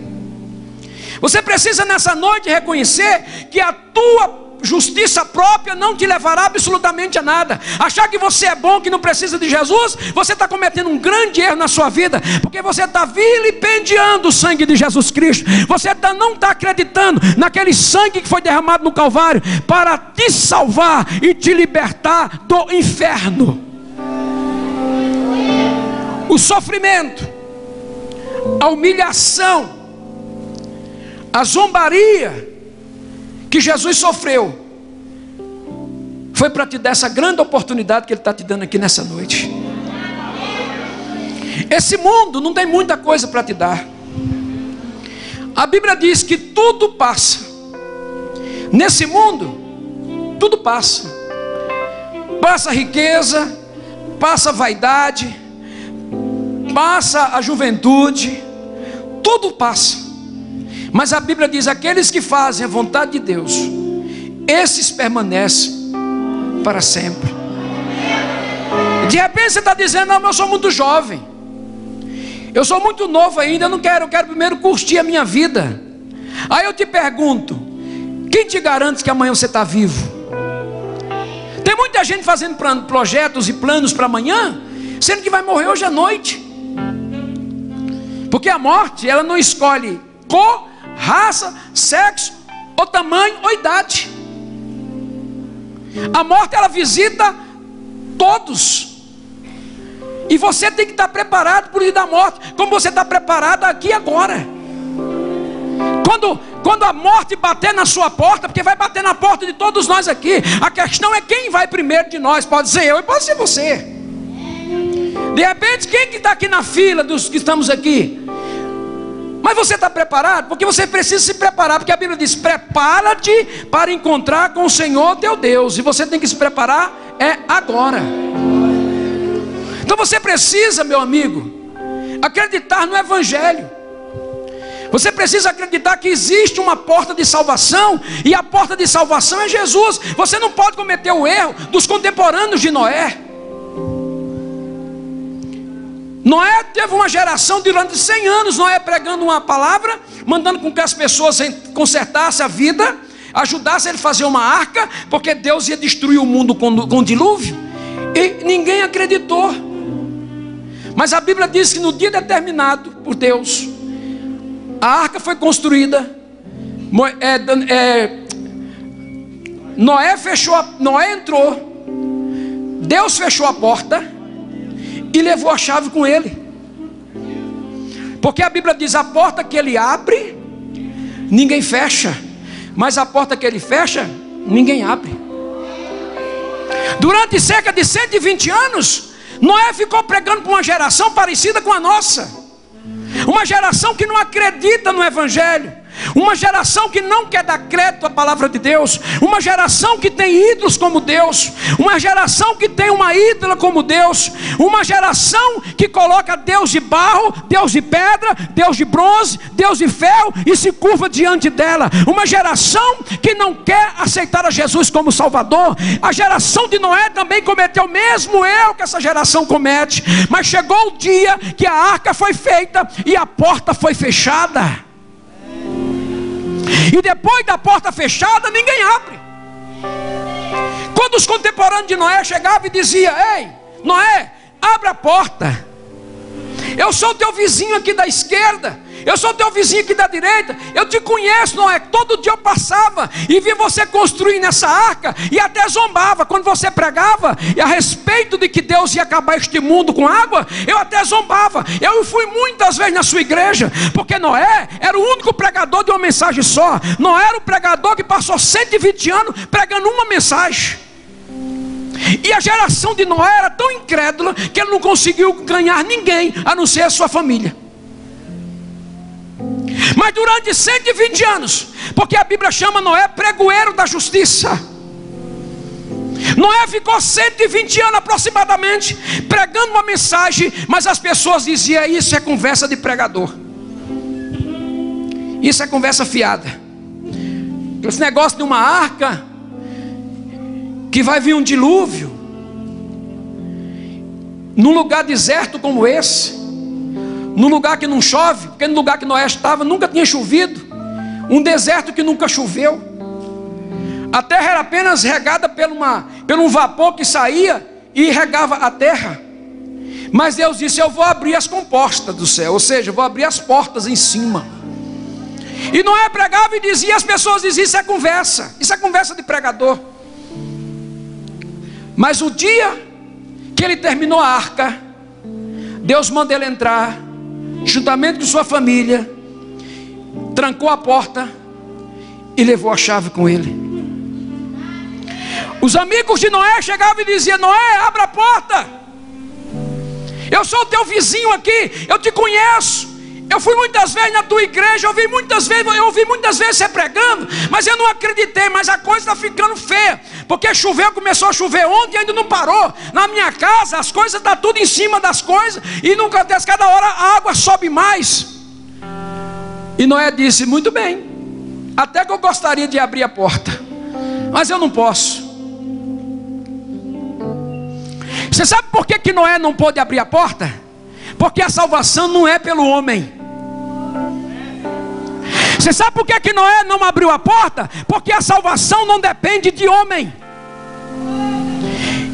Você precisa nessa noite reconhecer que a tua justiça própria não te levará absolutamente a nada. Achar que você é bom, que não precisa de Jesus, você está cometendo um grande erro na sua vida, porque você está vilipendiando o sangue de Jesus Cristo. Você não está acreditando naquele sangue que foi derramado no Calvário para te salvar e te libertar do inferno. O sofrimento, a humilhação, a zombaria que Jesus sofreu, foi para te dar essa grande oportunidade que Ele está te dando aqui nessa noite. Esse mundo não tem muita coisa para te dar. A Bíblia diz que tudo passa. Nesse mundo, tudo passa. Passa a riqueza, passa a vaidade, passa a juventude, tudo passa. Mas a Bíblia diz: aqueles que fazem a vontade de Deus, esses permanecem para sempre. De repente você está dizendo: não, mas eu sou muito jovem, eu sou muito novo ainda, eu quero primeiro curtir a minha vida. Aí eu te pergunto: quem te garante que amanhã você está vivo? Tem muita gente fazendo projetos e planos para amanhã, sendo que vai morrer hoje à noite. Porque a morte, ela não escolhe cor, raça, sexo, ou tamanho, ou idade. A morte, ela visita todos. E você tem que estar preparado para o dia da morte, como você está preparado aqui agora. Quando a morte bater na sua porta, porque vai bater na porta de todos nós aqui, a questão é quem vai primeiro de nós. Pode ser eu e pode ser você. De repente, quem que está aqui na fila dos que estamos aqui? Mas você está preparado? Porque você precisa se preparar, porque a Bíblia diz: prepara-te para encontrar com o Senhor teu Deus. E você tem que se preparar agora. Então você precisa, meu amigo, acreditar no Evangelho. Você precisa acreditar que existe uma porta de salvação, e a porta de salvação é Jesus. Você não pode cometer o erro dos contemporâneos de Noé. Noé teve uma geração durante 100 anos, Noé pregando uma palavra, mandando com que as pessoas consertassem a vida, ajudassem ele a fazer uma arca, porque Deus ia destruir o mundo com o dilúvio, e ninguém acreditou. Mas a Bíblia diz que no dia determinado por Deus, a arca foi construída, Noé entrou, Deus fechou a porta e levou a chave com ele. Porque a Bíblia diz: a porta que ele abre, ninguém fecha, mas a porta que ele fecha, ninguém abre. Durante cerca de 120 anos, Noé ficou pregando para uma geração parecida com a nossa, uma geração que não acredita no Evangelho, uma geração que não quer dar crédito à palavra de Deus, uma geração que tem ídolos como Deus, uma geração que tem uma ídola como Deus, uma geração que coloca Deus de barro, Deus de pedra, Deus de bronze, Deus de ferro e se curva diante dela, uma geração que não quer aceitar a Jesus como Salvador. A geração de Noé também cometeu o mesmo erro que essa geração comete, mas chegou o dia que a arca foi feita e a porta foi fechada. E depois da porta fechada, ninguém abre. Quando os contemporâneos de Noé chegavam e diziam: ei, Noé, abre a porta, eu sou teu vizinho aqui da esquerda, eu sou teu vizinho aqui da direita, eu te conheço, Noé. Todo dia eu passava e vi você construir nessa arca, e até zombava quando você pregava e a respeito de que Deus ia acabar este mundo com água. Eu até zombava. Eu fui muitas vezes na sua igreja, porque Noé era o único pregador de uma mensagem só. Noé era o pregador que passou 120 anos pregando uma mensagem. E a geração de Noé era tão incrédula que ele não conseguiu ganhar ninguém a não ser a sua família. Mas durante 120 anos, porque a Bíblia chama Noé pregoeiro da justiça, Noé ficou 120 anos aproximadamente pregando uma mensagem, mas as pessoas diziam: isso é conversa de pregador, isso é conversa fiada. Esse negócio de uma arca, que vai vir um dilúvio num lugar deserto como esse, num lugar que não chove, porque no lugar que Noé estava nunca tinha chovido, um deserto que nunca choveu, a terra era apenas regada por um vapor que saía e regava a terra. Mas Deus disse: eu vou abrir as compostas do céu, ou seja, vou abrir as portas em cima. E Noé pregava e dizia, as pessoas diziam: isso é conversa de pregador. Mas o dia que ele terminou a arca, Deus manda ele entrar juntamente com sua família, trancou a porta e levou a chave com ele. Os amigos de Noé chegavam e diziam: Noé, abra a porta, eu sou o teu vizinho aqui, eu te conheço, eu fui muitas vezes na tua igreja, eu ouvi muitas vezes você pregando, mas eu não acreditei. Mas a coisa está ficando feia, porque começou a chover ontem e ainda não parou. Na minha casa as coisas estão tudo em cima das coisas, e nunca acontece, cada hora a água sobe mais. E Noé disse: muito bem, até que eu gostaria de abrir a porta, mas eu não posso. Você sabe por que Noé não pôde abrir a porta? Porque a salvação não é pelo homem. Você sabe por que Noé não abriu a porta? Porque a salvação não depende de homem.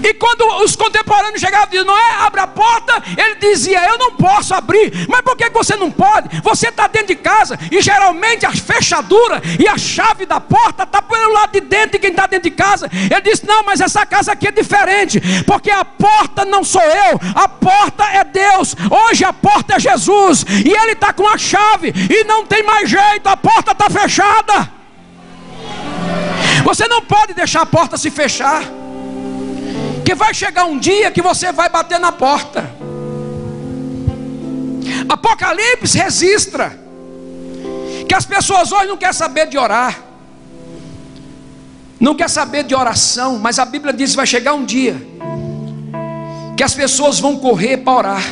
E quando os contemporâneos chegavam e diziam: Noé, abre a porta, ele dizia: eu não posso abrir. Mas por que você não pode? Você está dentro de casa, e geralmente a fechadura e a chave da porta está pelo lado de dentro de quem está dentro de casa. Ele disse: não, mas essa casa aqui é diferente, porque a porta não sou eu, a porta é Deus. Hoje a porta é Jesus, e ele está com a chave, e não tem mais jeito, a porta está fechada. Você não pode deixar a porta se fechar, que vai chegar um dia que você vai bater na porta. Apocalipse registra que as pessoas hoje não querem saber de orar, não querem saber de oração, mas a Bíblia diz que vai chegar um dia que as pessoas vão correr para orar,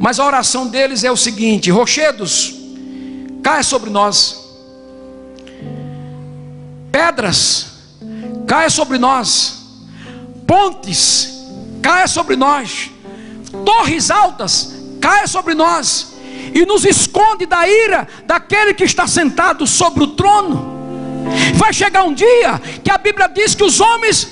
mas a oração deles é o seguinte: rochedos, caia sobre nós, pedras, caia sobre nós, pontes, caia sobre nós, torres altas caia sobre nós e nos esconde da ira daquele que está sentado sobre o trono. Vai chegar um dia que a Bíblia diz que os homens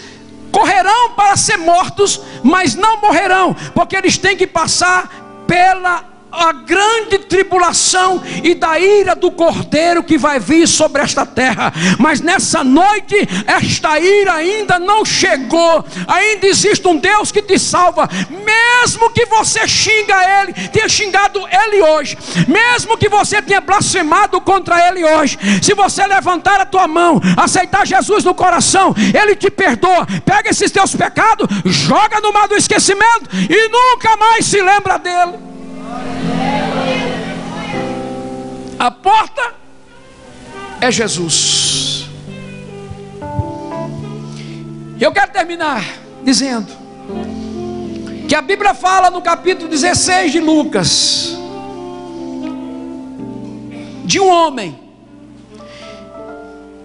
correrão para ser mortos, mas não morrerão, porque eles têm que passar pela a grande tribulação e da ira do Cordeiro que vai vir sobre esta terra. Mas nessa noite, esta ira ainda não chegou. Ainda existe um Deus que te salva, mesmo que você xinga Ele, tenha xingado Ele hoje, mesmo que você tenha blasfemado contra Ele hoje. Se você levantar a tua mão, aceitar Jesus no coração, Ele te perdoa. Pega esses teus pecados, joga no mar do esquecimento e nunca mais se lembra dele. A porta é Jesus. E eu quero terminar dizendo que a Bíblia fala no capítulo 16 de Lucas de um homem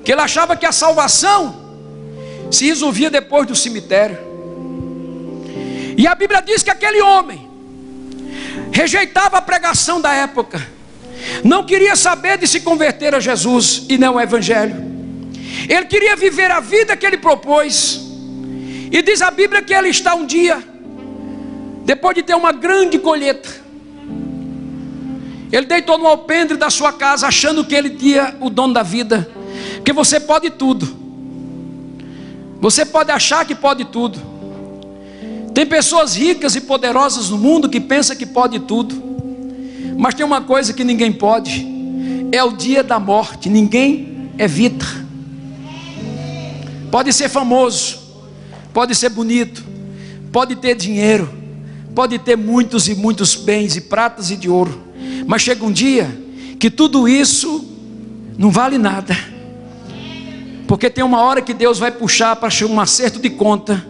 que ele achava que a salvação se resolvia depois do cemitério. E a Bíblia diz que aquele homem rejeitava a pregação da época, não queria saber de se converter a Jesus e não ao Evangelho. Ele queria viver a vida que ele propôs. E diz a Bíblia que ele está um dia, depois de ter uma grande colheita, ele deitou no alpendre da sua casa, achando que ele tinha o dom da vida. Porque você pode tudo, você pode achar que pode tudo. Tem pessoas ricas e poderosas no mundo que pensam que pode tudo, mas tem uma coisa que ninguém pode: é o dia da morte. Ninguém evita. Pode ser famoso, pode ser bonito, pode ter dinheiro, pode ter muitos e muitos bens e pratas e de ouro, mas chega um dia que tudo isso não vale nada, porque tem uma hora que Deus vai puxar para um acerto de conta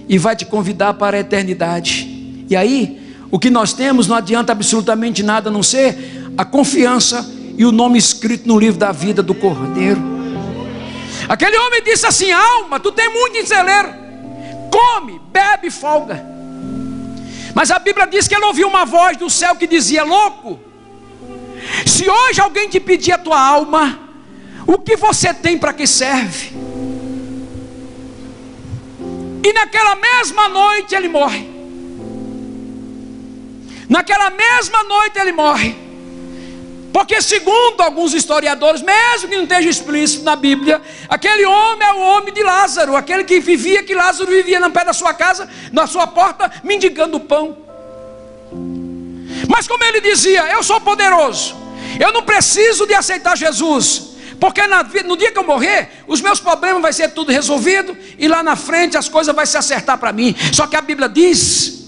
e vai te convidar para a eternidade. E aí, o que nós temos não adianta absolutamente nada, a não ser a confiança e o nome escrito no livro da vida do Cordeiro. Aquele homem disse assim: alma, tu tem muito em celeiro, come, bebe, folga. Mas a Bíblia diz que ele ouviu uma voz do céu que dizia: louco, se hoje alguém te pedir a tua alma, o que você tem, para que serve? E naquela mesma noite ele morre. Naquela mesma noite ele morre. Porque segundo alguns historiadores, mesmo que não esteja explícito na Bíblia, aquele homem é o homem de Lázaro, aquele que Lázaro vivia no pé da sua casa, na sua porta, mendigando pão. Mas como ele dizia: eu sou poderoso, eu não preciso de aceitar Jesus, porque no dia que eu morrer, os meus problemas vão ser tudo resolvido, e lá na frente as coisas vão se acertar para mim. Só que a Bíblia diz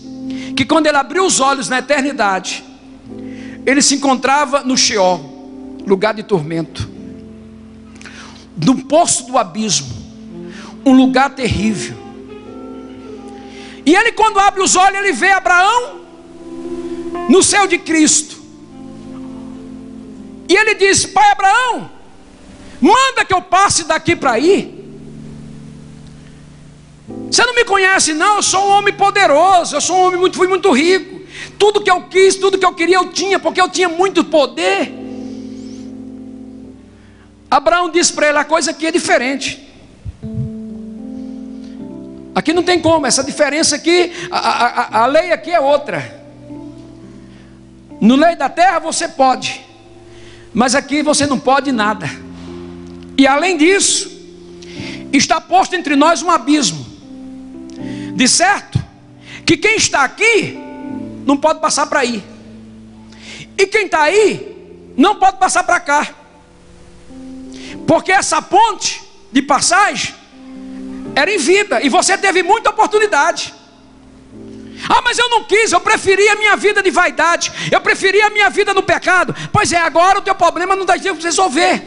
que quando ele abriu os olhos na eternidade, ele se encontrava no Sheol, lugar de tormento, no poço do abismo, um lugar terrível. E ele, quando abre os olhos, ele vê Abraão no céu de Cristo, e ele diz: pai Abraão, manda que eu passe daqui para aí. Você não me conhece não, eu sou um homem poderoso, eu sou um homem fui muito rico. Tudo que eu quis, tudo que eu queria eu tinha, porque eu tinha muito poder. Abraão disse para ele: a coisa aqui é diferente. Aqui não tem como, essa diferença aqui, a lei aqui é outra. No lei da terra você pode, mas aqui você não pode nada. E além disso, está posto entre nós um abismo. De certo que quem está aqui não pode passar para aí, e quem está aí não pode passar para cá, porque essa ponte de passagem era em vida, e você teve muita oportunidade. Ah, mas eu não quis, eu preferi a minha vida de vaidade, eu preferi a minha vida no pecado. Pois é, agora o teu problema não dá tempo de resolver,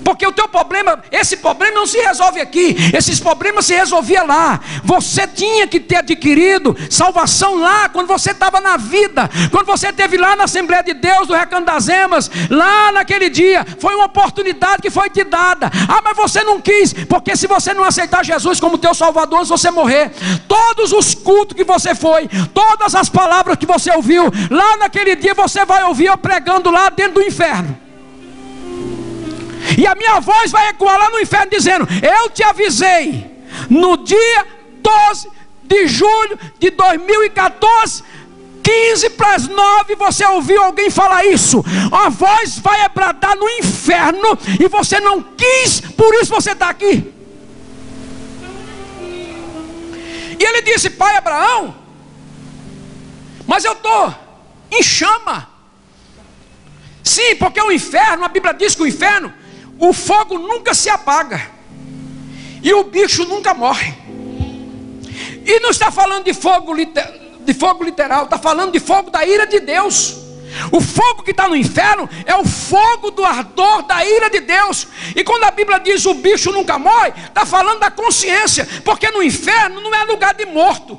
Porque o teu problema, esse problema não se resolve aqui, esses problemas se resolviam lá. Você tinha que ter adquirido salvação lá, quando você estava na vida, quando você esteve lá na Assembleia de Deus, do Recanto das Emas, lá naquele dia, foi uma oportunidade que foi te dada. Ah, mas você não quis, porque se você não aceitar Jesus como teu Salvador, antes de você morrer, todos os cultos que você foi, todas as palavras que você ouviu, lá naquele dia você vai ouvir eu pregando lá dentro do inferno. E a minha voz vai ecoar lá no inferno dizendo: eu te avisei no dia 12 de julho de 2014, 15 para as 9, você ouviu alguém falar isso. A voz vai bradar no inferno e você não quis, por isso você está aqui. E ele disse: pai Abraão, mas eu estou em chama. Sim, porque o inferno, a Bíblia diz que o inferno, o fogo nunca se apaga e o bicho nunca morre. E não está falando de fogo literal, está falando de fogo da ira de Deus. O fogo que está no inferno é o fogo do ardor da ira de Deus. E quando a Bíblia diz o bicho nunca morre, está falando da consciência, porque no inferno não é lugar de morto,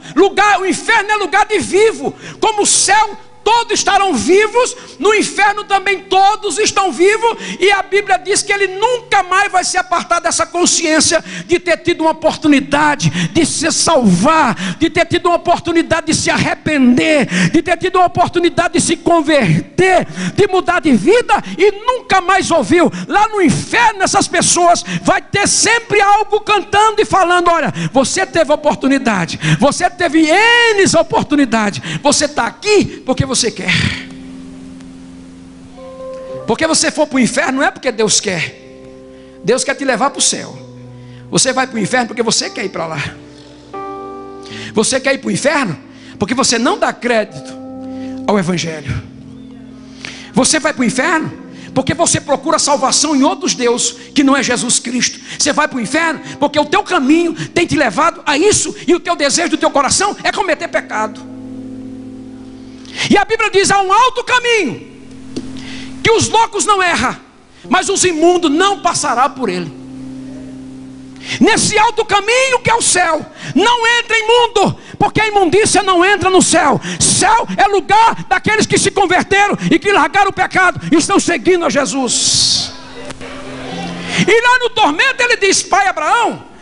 o inferno é lugar de vivo. Como o céu, todos estarão vivos, no inferno também todos estão vivos. E a Bíblia diz que ele nunca mais vai se apartar dessa consciência de ter tido uma oportunidade de se salvar, de ter tido uma oportunidade de se arrepender, de ter tido uma oportunidade de se converter, de mudar de vida, e nunca mais ouviu. Lá no inferno essas pessoas vai ter sempre algo cantando e falando: olha, você teve oportunidade, você teve N oportunidades, você está aqui porque você quer. Porque você for para o inferno não é porque Deus quer. Deus quer te levar para o céu. Você vai para o inferno porque você quer ir para lá. Você quer ir para o inferno porque você não dá crédito ao Evangelho. Você vai para o inferno porque você procura salvação em outros deuses que não é Jesus Cristo. Você vai para o inferno porque o teu caminho tem te levado a isso, e o teu desejo do teu coração é cometer pecado. E a Bíblia diz: há um alto caminho que os loucos não erram, mas os imundos não passarão por ele. Nesse alto caminho que é o céu, não entra imundo, porque a imundícia não entra no céu. Céu é lugar daqueles que se converteram e que largaram o pecado e estão seguindo a Jesus. E lá no tormento ele diz: pai Abraão,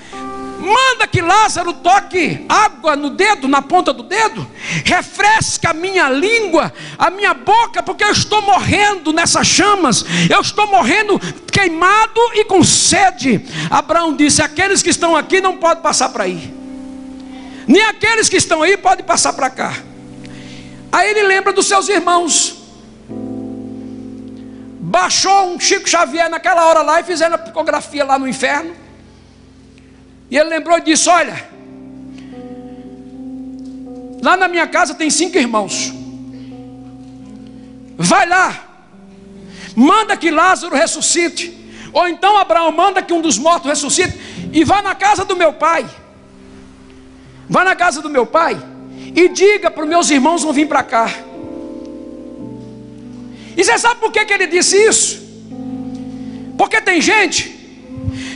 manda que Lázaro toque água no dedo, na ponta do dedo, refresca a minha língua, a minha boca, porque eu estou morrendo nessas chamas, eu estou morrendo queimado e com sede. Abraão disse: aqueles que estão aqui não podem passar para aí, nem aqueles que estão aí podem passar para cá. Aí ele lembra dos seus irmãos. Baixou um Chico Xavier naquela hora lá e fizeram a psicografia lá no inferno. E ele lembrou e disse: olha, lá na minha casa tem 5 irmãos. Vai lá, manda que Lázaro ressuscite. Ou então Abraão, manda que um dos mortos ressuscite. E vá na casa do meu pai. Vá na casa do meu pai e diga para os meus irmãos vão vir para cá. E você sabe por que ele disse isso? Porque tem gente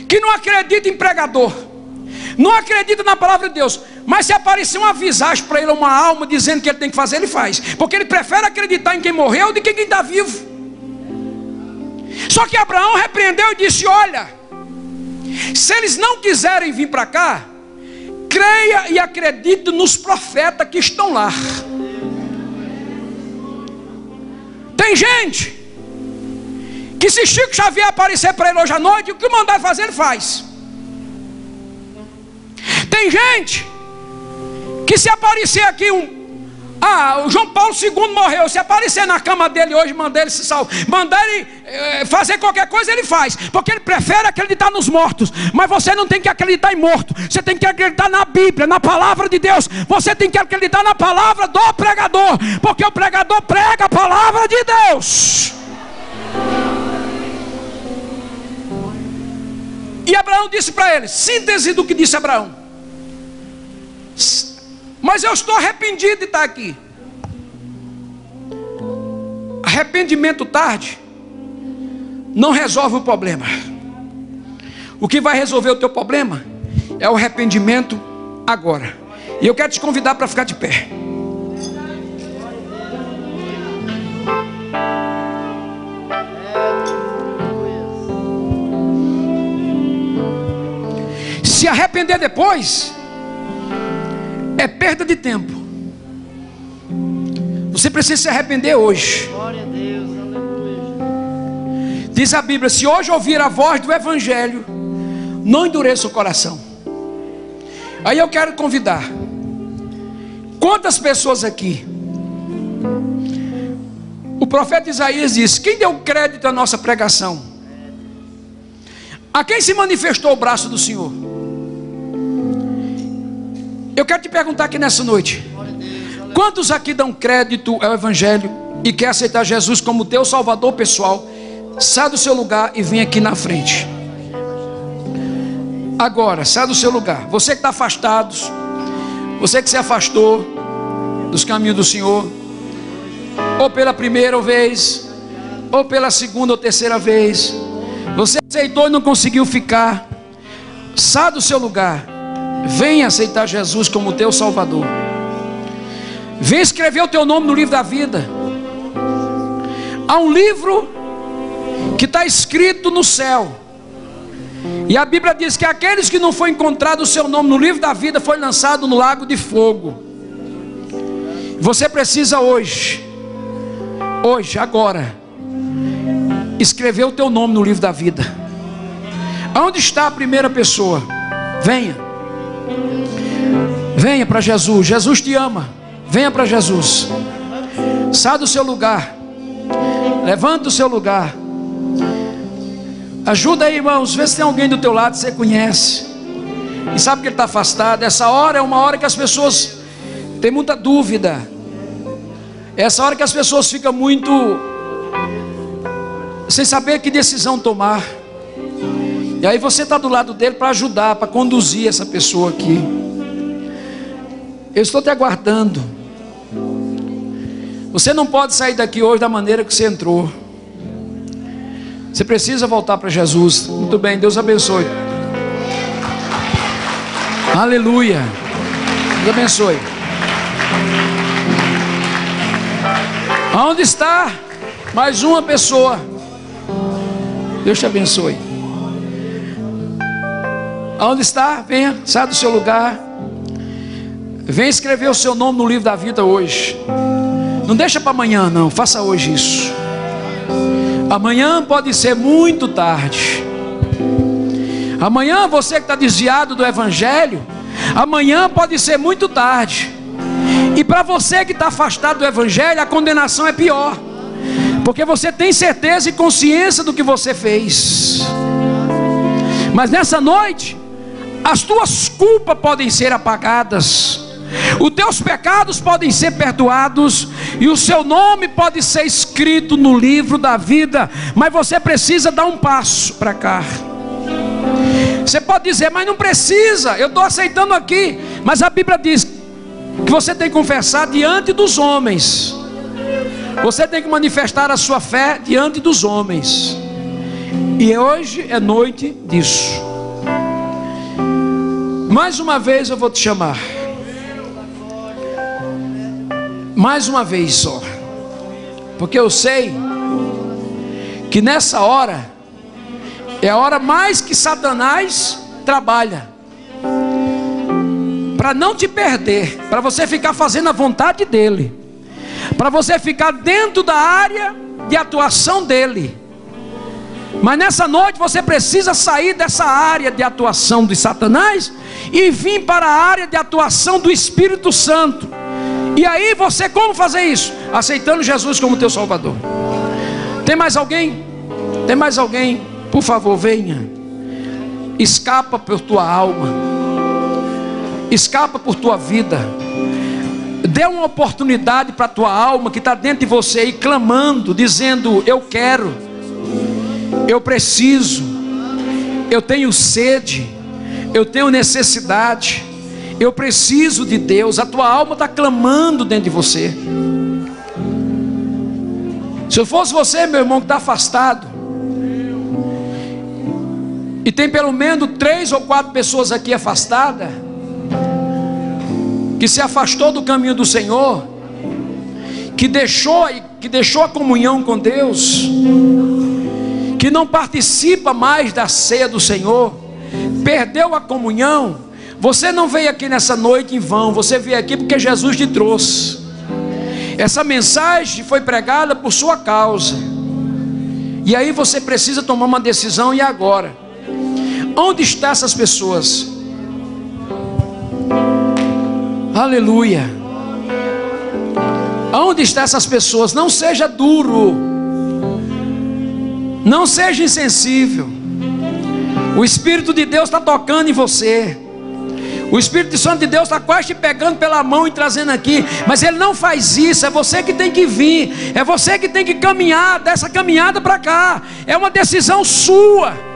que não acredita em pregador, não acredita na palavra de Deus, mas se aparecer uma visagem para ele, uma alma dizendo que ele tem que fazer, ele faz, porque ele prefere acreditar em quem morreu do que quem está vivo. Só que Abraão repreendeu e disse: olha, se eles não quiserem vir para cá, creia e acredite nos profetas que estão lá. Tem gente que se Chico Xavier aparecer para ele hoje à noite, o que mandar fazer ele faz. Tem gente que se aparecer aqui o João Paulo II morreu, se aparecer na cama dele hoje, mandar ele se salvar, mandar ele fazer qualquer coisa, ele faz, porque ele prefere acreditar nos mortos. Mas você não tem que acreditar em morto, você tem que acreditar na Bíblia, na palavra de Deus. Você tem que acreditar na palavra do pregador, porque o pregador prega a palavra de Deus. E Abraão disse para ele, síntese do que disse Abraão: mas eu estou arrependido de estar aqui. Arrependimento tarde não resolve o problema. O que vai resolver o teu problema é o arrependimento agora. E eu quero te convidar para ficar de pé. Se arrepender depois é perda de tempo. Você precisa se arrepender hoje. Diz a Bíblia: se hoje ouvir a voz do Evangelho, não endureça o coração. Aí eu quero convidar. Quantas pessoas aqui? O profeta Isaías disse: quem deu crédito à nossa pregação? A quem se manifestou o braço do Senhor? Eu quero te perguntar aqui nessa noite: quantos aqui dão crédito ao Evangelho e quer aceitar Jesus como teu Salvador pessoal? Sai do seu lugar e vem aqui na frente. Agora, sai do seu lugar. Você que está afastado, você que se afastou dos caminhos do Senhor, ou pela primeira vez, ou pela segunda ou terceira vez, você aceitou e não conseguiu ficar. Sai do seu lugar. Vem aceitar Jesus como teu Salvador. Vem escrever o teu nome no livro da vida. Há um livro que está escrito no céu, e a Bíblia diz que aqueles que não foi encontrado o seu nome no livro da vida foi lançado no lago de fogo. Você precisa hoje, agora, escrever o teu nome no livro da vida. Aonde está a primeira pessoa? Venha para Jesus. Jesus te ama. Venha para Jesus. Sai do seu lugar. Levanta o seu lugar. Ajuda aí, irmãos. Vê se tem alguém do teu lado que você conhece e sabe que ele está afastado. Essa hora é uma hora que as pessoas têm muita dúvida. Essa hora que as pessoas ficam muito sem saber que decisão tomar. E aí você está do lado dele para ajudar, para conduzir essa pessoa aqui. Eu estou te aguardando. Você não pode sair daqui hoje da maneira que você entrou. Você precisa voltar para Jesus. Muito bem, Deus abençoe. Aleluia. Deus abençoe. Aonde está mais uma pessoa? Deus te abençoe. Aonde está? Venha, sai do seu lugar. Venha escrever o seu nome no livro da vida hoje. Não deixa para amanhã não, faça hoje isso. Amanhã pode ser muito tarde. Amanhã você que está desviado do Evangelho, amanhã pode ser muito tarde. E para você que está afastado do Evangelho, a condenação é pior, porque você tem certeza e consciência do que você fez. Mas nessa noite, as tuas culpas podem ser apagadas, os teus pecados podem ser perdoados, e o seu nome pode ser escrito no livro da vida. Mas você precisa dar um passo para cá. Você pode dizer: mas não precisa, eu estou aceitando aqui. Mas a Bíblia diz que você tem que confessar diante dos homens. Você tem que manifestar a sua fé diante dos homens. E hoje é noite disso. Mais uma vez eu vou te chamar. Mais uma vez só. Porque eu sei que nessa hora é a hora mais que Satanás trabalha para não te perder, para você ficar fazendo a vontade dele, para você ficar dentro da área de atuação dele. Mas nessa noite você precisa sair dessa área de atuação de Satanás e vir para a área de atuação do Espírito Santo. E aí você, como fazer isso? Aceitando Jesus como teu Salvador. Tem mais alguém? Tem mais alguém? Por favor, venha. Escapa por tua alma. Escapa por tua vida. Dê uma oportunidade para a tua alma que está dentro de você e clamando, dizendo: eu quero, eu preciso, eu tenho sede, eu tenho necessidade, eu preciso de Deus. A tua alma está clamando dentro de você. Se eu fosse você, meu irmão, que está afastado, E tem pelo menos 3 ou 4 pessoas aqui afastadas, que se afastou do caminho do Senhor, que deixou a comunhão com Deus, que não participa mais da ceia do Senhor, perdeu a comunhão. Você não veio aqui nessa noite em vão, você veio aqui porque Jesus te trouxe. Essa mensagem foi pregada por sua causa, e aí você precisa tomar uma decisão. E agora? Onde estão essas pessoas? Aleluia. Onde estão essas pessoas? Não seja duro, não seja insensível. O Espírito de Deus está tocando em você. O Espírito Santo de Deus está quase te pegando pela mão e trazendo aqui. Mas Ele não faz isso. É você que tem que vir. É você que tem que caminhar dessa caminhada para cá. É uma decisão sua.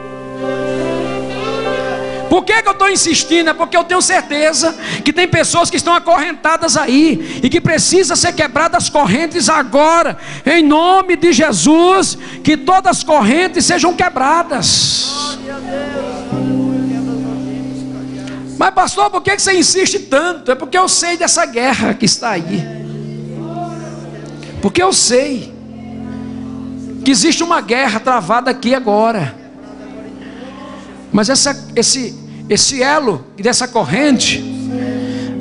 Por que eu estou insistindo? É porque eu tenho certeza que tem pessoas que estão acorrentadas aí, e que precisam ser quebradas as correntes agora, em nome de Jesus. Que todas as correntes sejam quebradas. Mas pastor, por que você insiste tanto? É porque eu sei dessa guerra que está aí. Porque eu sei que existe uma guerra travada aqui agora. Mas esse elo dessa corrente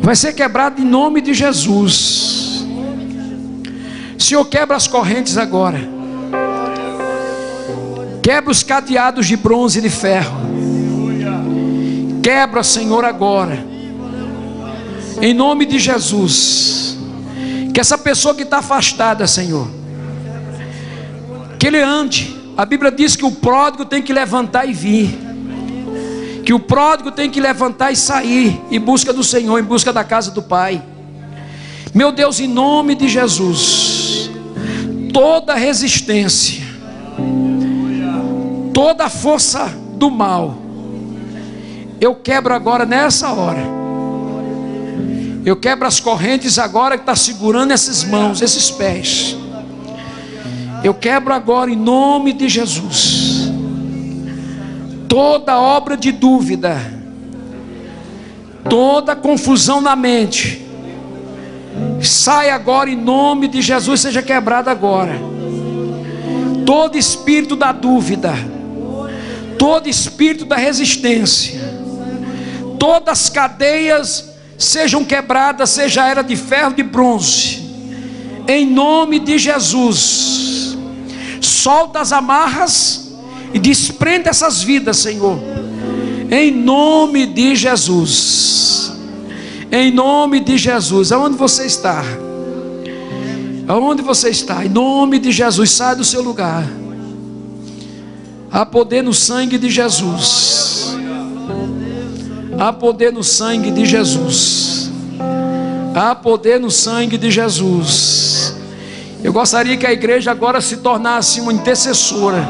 vai ser quebrado em nome de Jesus. Senhor, quebra as correntes agora. Quebra os cadeados de bronze e de ferro. Quebra, Senhor, agora, em nome de Jesus. Que essa pessoa que está afastada, Senhor, que ele ande. A Bíblia diz que o pródigo tem que levantar e vir, que o pródigo tem que levantar e sair em busca do Senhor, em busca da casa do Pai. Meu Deus, em nome de Jesus, toda resistência, toda força do mal, eu quebro agora nessa hora. Eu quebro as correntes agora que está segurando essas mãos, esses pés. Eu quebro agora em nome de Jesus. Toda obra de dúvida, toda confusão na mente, sai agora em nome de Jesus, seja quebrada agora. Todo espírito da dúvida, todo espírito da resistência, todas as cadeias sejam quebradas, seja era de ferro, de bronze, em nome de Jesus. Solta as amarras e desprende essas vidas, Senhor, em nome de Jesus. Em nome de Jesus. Aonde você está? Aonde você está? Em nome de Jesus, sai do seu lugar. Há poder no sangue de Jesus. Há poder no sangue de Jesus. Há poder no sangue de Jesus. Eu gostaria que a igreja agora se tornasse uma intercessora.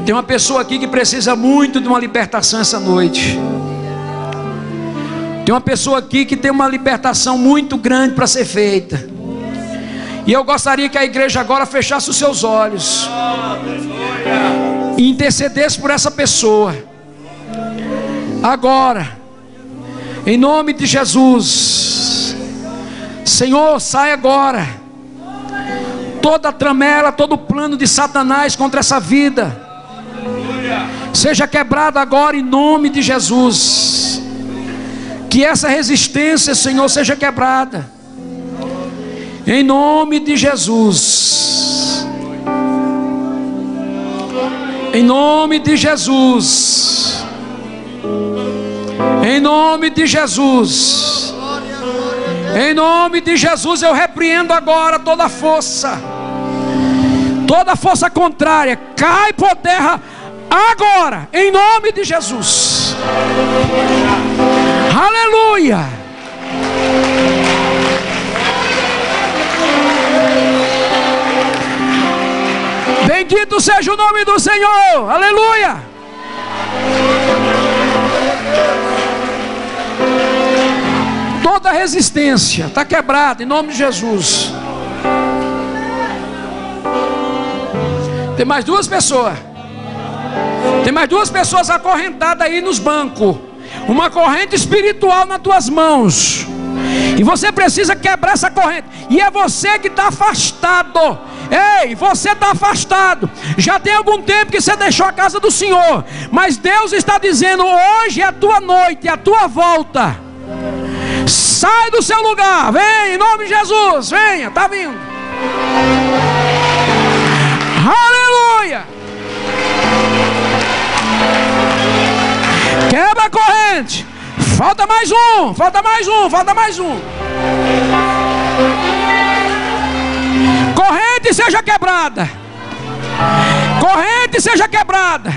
Tem uma pessoa aqui que precisa muito de uma libertação essa noite. Tem uma pessoa aqui que tem uma libertação muito grande para ser feita. E eu gostaria que a igreja agora fechasse os seus olhos e intercedesse por essa pessoa. Agora, em nome de Jesus. Senhor, sai agora toda tramela, todo plano de Satanás contra essa vida, seja quebrado agora em nome de Jesus. Que essa resistência, Senhor, seja quebrada em nome de Jesus. Em nome de Jesus. Em nome de Jesus. Em nome de Jesus eu repreendo agora toda força contrária, cai por terra agora, em nome de Jesus. Aleluia. Bendito seja o nome do Senhor. Aleluia. Toda resistência está quebrada em nome de Jesus. Tem mais 2 pessoas. Tem mais 2 pessoas acorrentadas aí nos bancos. Uma corrente espiritual nas tuas mãos. E você precisa quebrar essa corrente. E é você que está afastado. Ei, você está afastado. Já tem algum tempo que você deixou a casa do Senhor. Mas Deus está dizendo: hoje é a tua noite, é a tua volta. Sai do seu lugar. Vem, em nome de Jesus. Venha, está vindo. Aleluia. Quebra a corrente. Falta mais um, falta mais um, falta mais um. Corrente seja quebrada. Corrente seja quebrada.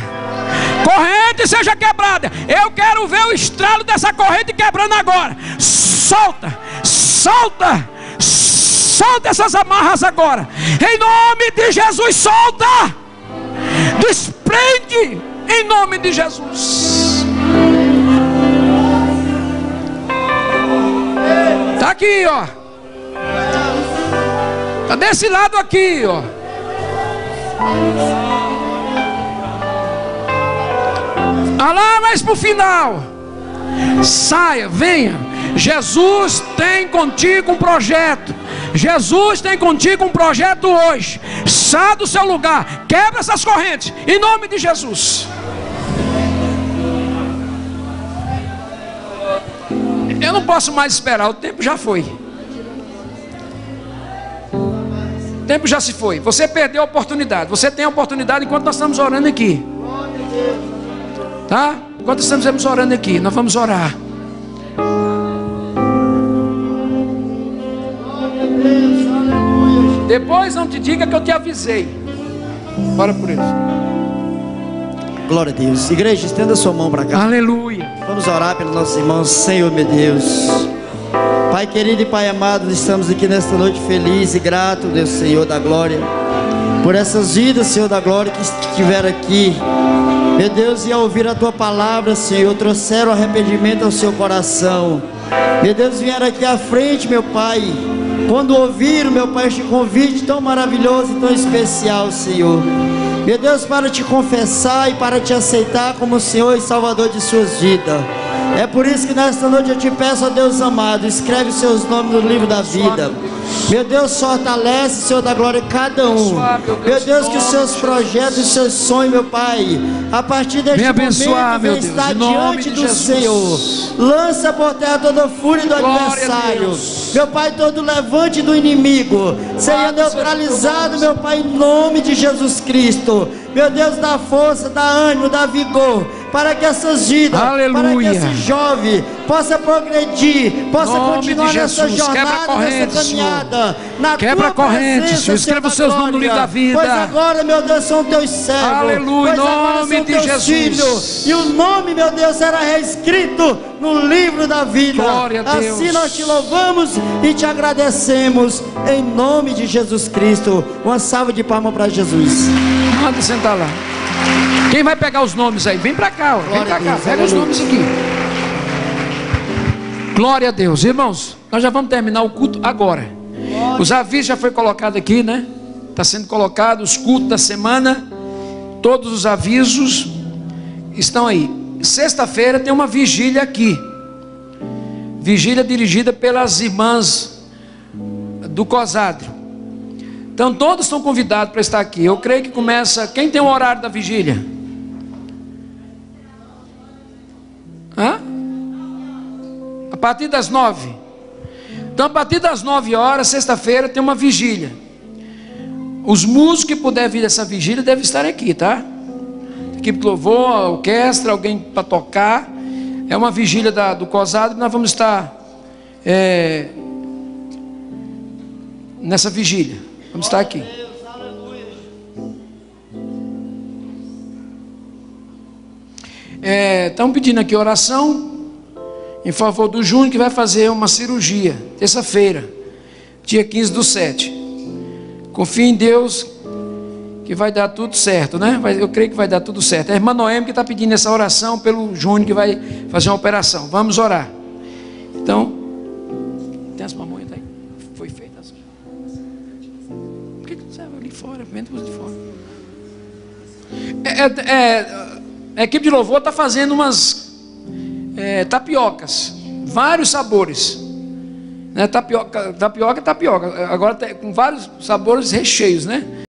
Corrente seja quebrada. Eu quero ver o estralo dessa corrente quebrando agora. Solta, solta, solta essas amarras agora. Em nome de Jesus, solta. Desprende em nome de Jesus. Está aqui, ó. Está desse lado aqui, ó. Ah lá, mas para o final. Saia, venha. Jesus tem contigo um projeto. Jesus tem contigo um projeto hoje. Sai do seu lugar. Quebra essas correntes. Em nome de Jesus. Eu não posso mais esperar, o tempo já foi. O tempo já se foi. Você perdeu a oportunidade. Você tem a oportunidade enquanto nós estamos orando aqui. Tá? Enquanto estamos orando aqui, nós vamos orar. Depois não te diga que eu te avisei. Ora por eles. Glória a Deus. Igreja, estenda sua mão para cá. Aleluia. Vamos orar pelos nossos irmãos. Senhor, meu Deus, Pai querido e Pai amado, estamos aqui nesta noite feliz e grato, Deus Senhor da glória, por essas vidas, Senhor da glória, que estiveram aqui, meu Deus, e ao ouvir a Tua palavra, Senhor, trouxeram arrependimento ao seu coração. Meu Deus, vieram aqui à frente, meu Pai, quando ouviram, meu Pai, este convite tão maravilhoso e tão especial, Senhor, meu Deus, para te confessar e para te aceitar como Senhor e Salvador de suas vidas. É por isso que nesta noite eu te peço, ó Deus amado, escreve os seus nomes no livro da vida. Meu Deus, fortalece, Senhor da glória, cada um. Meu Deus, que os seus projetos, os seus sonhos, meu Pai, a partir deste momento, venha estar diante do Senhor. Lança por terra toda a fúria do adversário, meu Pai, todo levante do inimigo seja neutralizado, meu Pai, em nome de Jesus Cristo. Meu Deus, dá força, dá ânimo, dá vigor, para que essas vidas, para que esse jovem possa progredir, possa continuar nessa jornada, nessa caminhada, na quebra tua corrente, Senhor. Escreva os seus nomes no livro da vida. Pois agora, meu Deus, são teus servos. Aleluia, em nome de Jesus. Filhos, e o nome, meu Deus, será reescrito no livro da vida. Glória a Deus. Assim nós te louvamos e te agradecemos, em nome de Jesus Cristo. Uma salva de palmas para Jesus. Manda sentar lá. Quem vai pegar os nomes aí? Vem para cá, ó. Vem para cá, pega os nomes aqui. Glória a Deus. Irmãos, nós já vamos terminar o culto agora. Os avisos já foi colocado aqui, né? Está sendo colocado os cultos da semana. Todos os avisos estão aí. Sexta-feira tem uma vigília aqui. Vigília dirigida pelas irmãs do Cosadro. Então todos estão convidados para estar aqui. Eu creio que começa... Quem tem o horário da vigília? Hã? A partir das 9. Então a partir das 9 horas, sexta-feira, tem uma vigília. Os músicos que puder vir dessa vigília devem estar aqui, tá? Equipe de louvor, a orquestra, alguém para tocar. É uma vigília do COSAD. Nós vamos estar nessa vigília. Vamos estar aqui. Estão pedindo aqui oração em favor do Júnior, que vai fazer uma cirurgia terça-feira, dia 15/7. Confia em Deus que vai dar tudo certo, né? Eu creio que vai dar tudo certo. É a irmã Noemi que está pedindo essa oração pelo Júnior, que vai fazer uma operação. Vamos orar. Então, tem as mamães aí? Foi feita as... Por que não serve ali fora? Vendo de fora. A equipe de louvor está fazendo umas tapiocas, vários sabores. Tapioca. Agora com vários sabores recheios, né?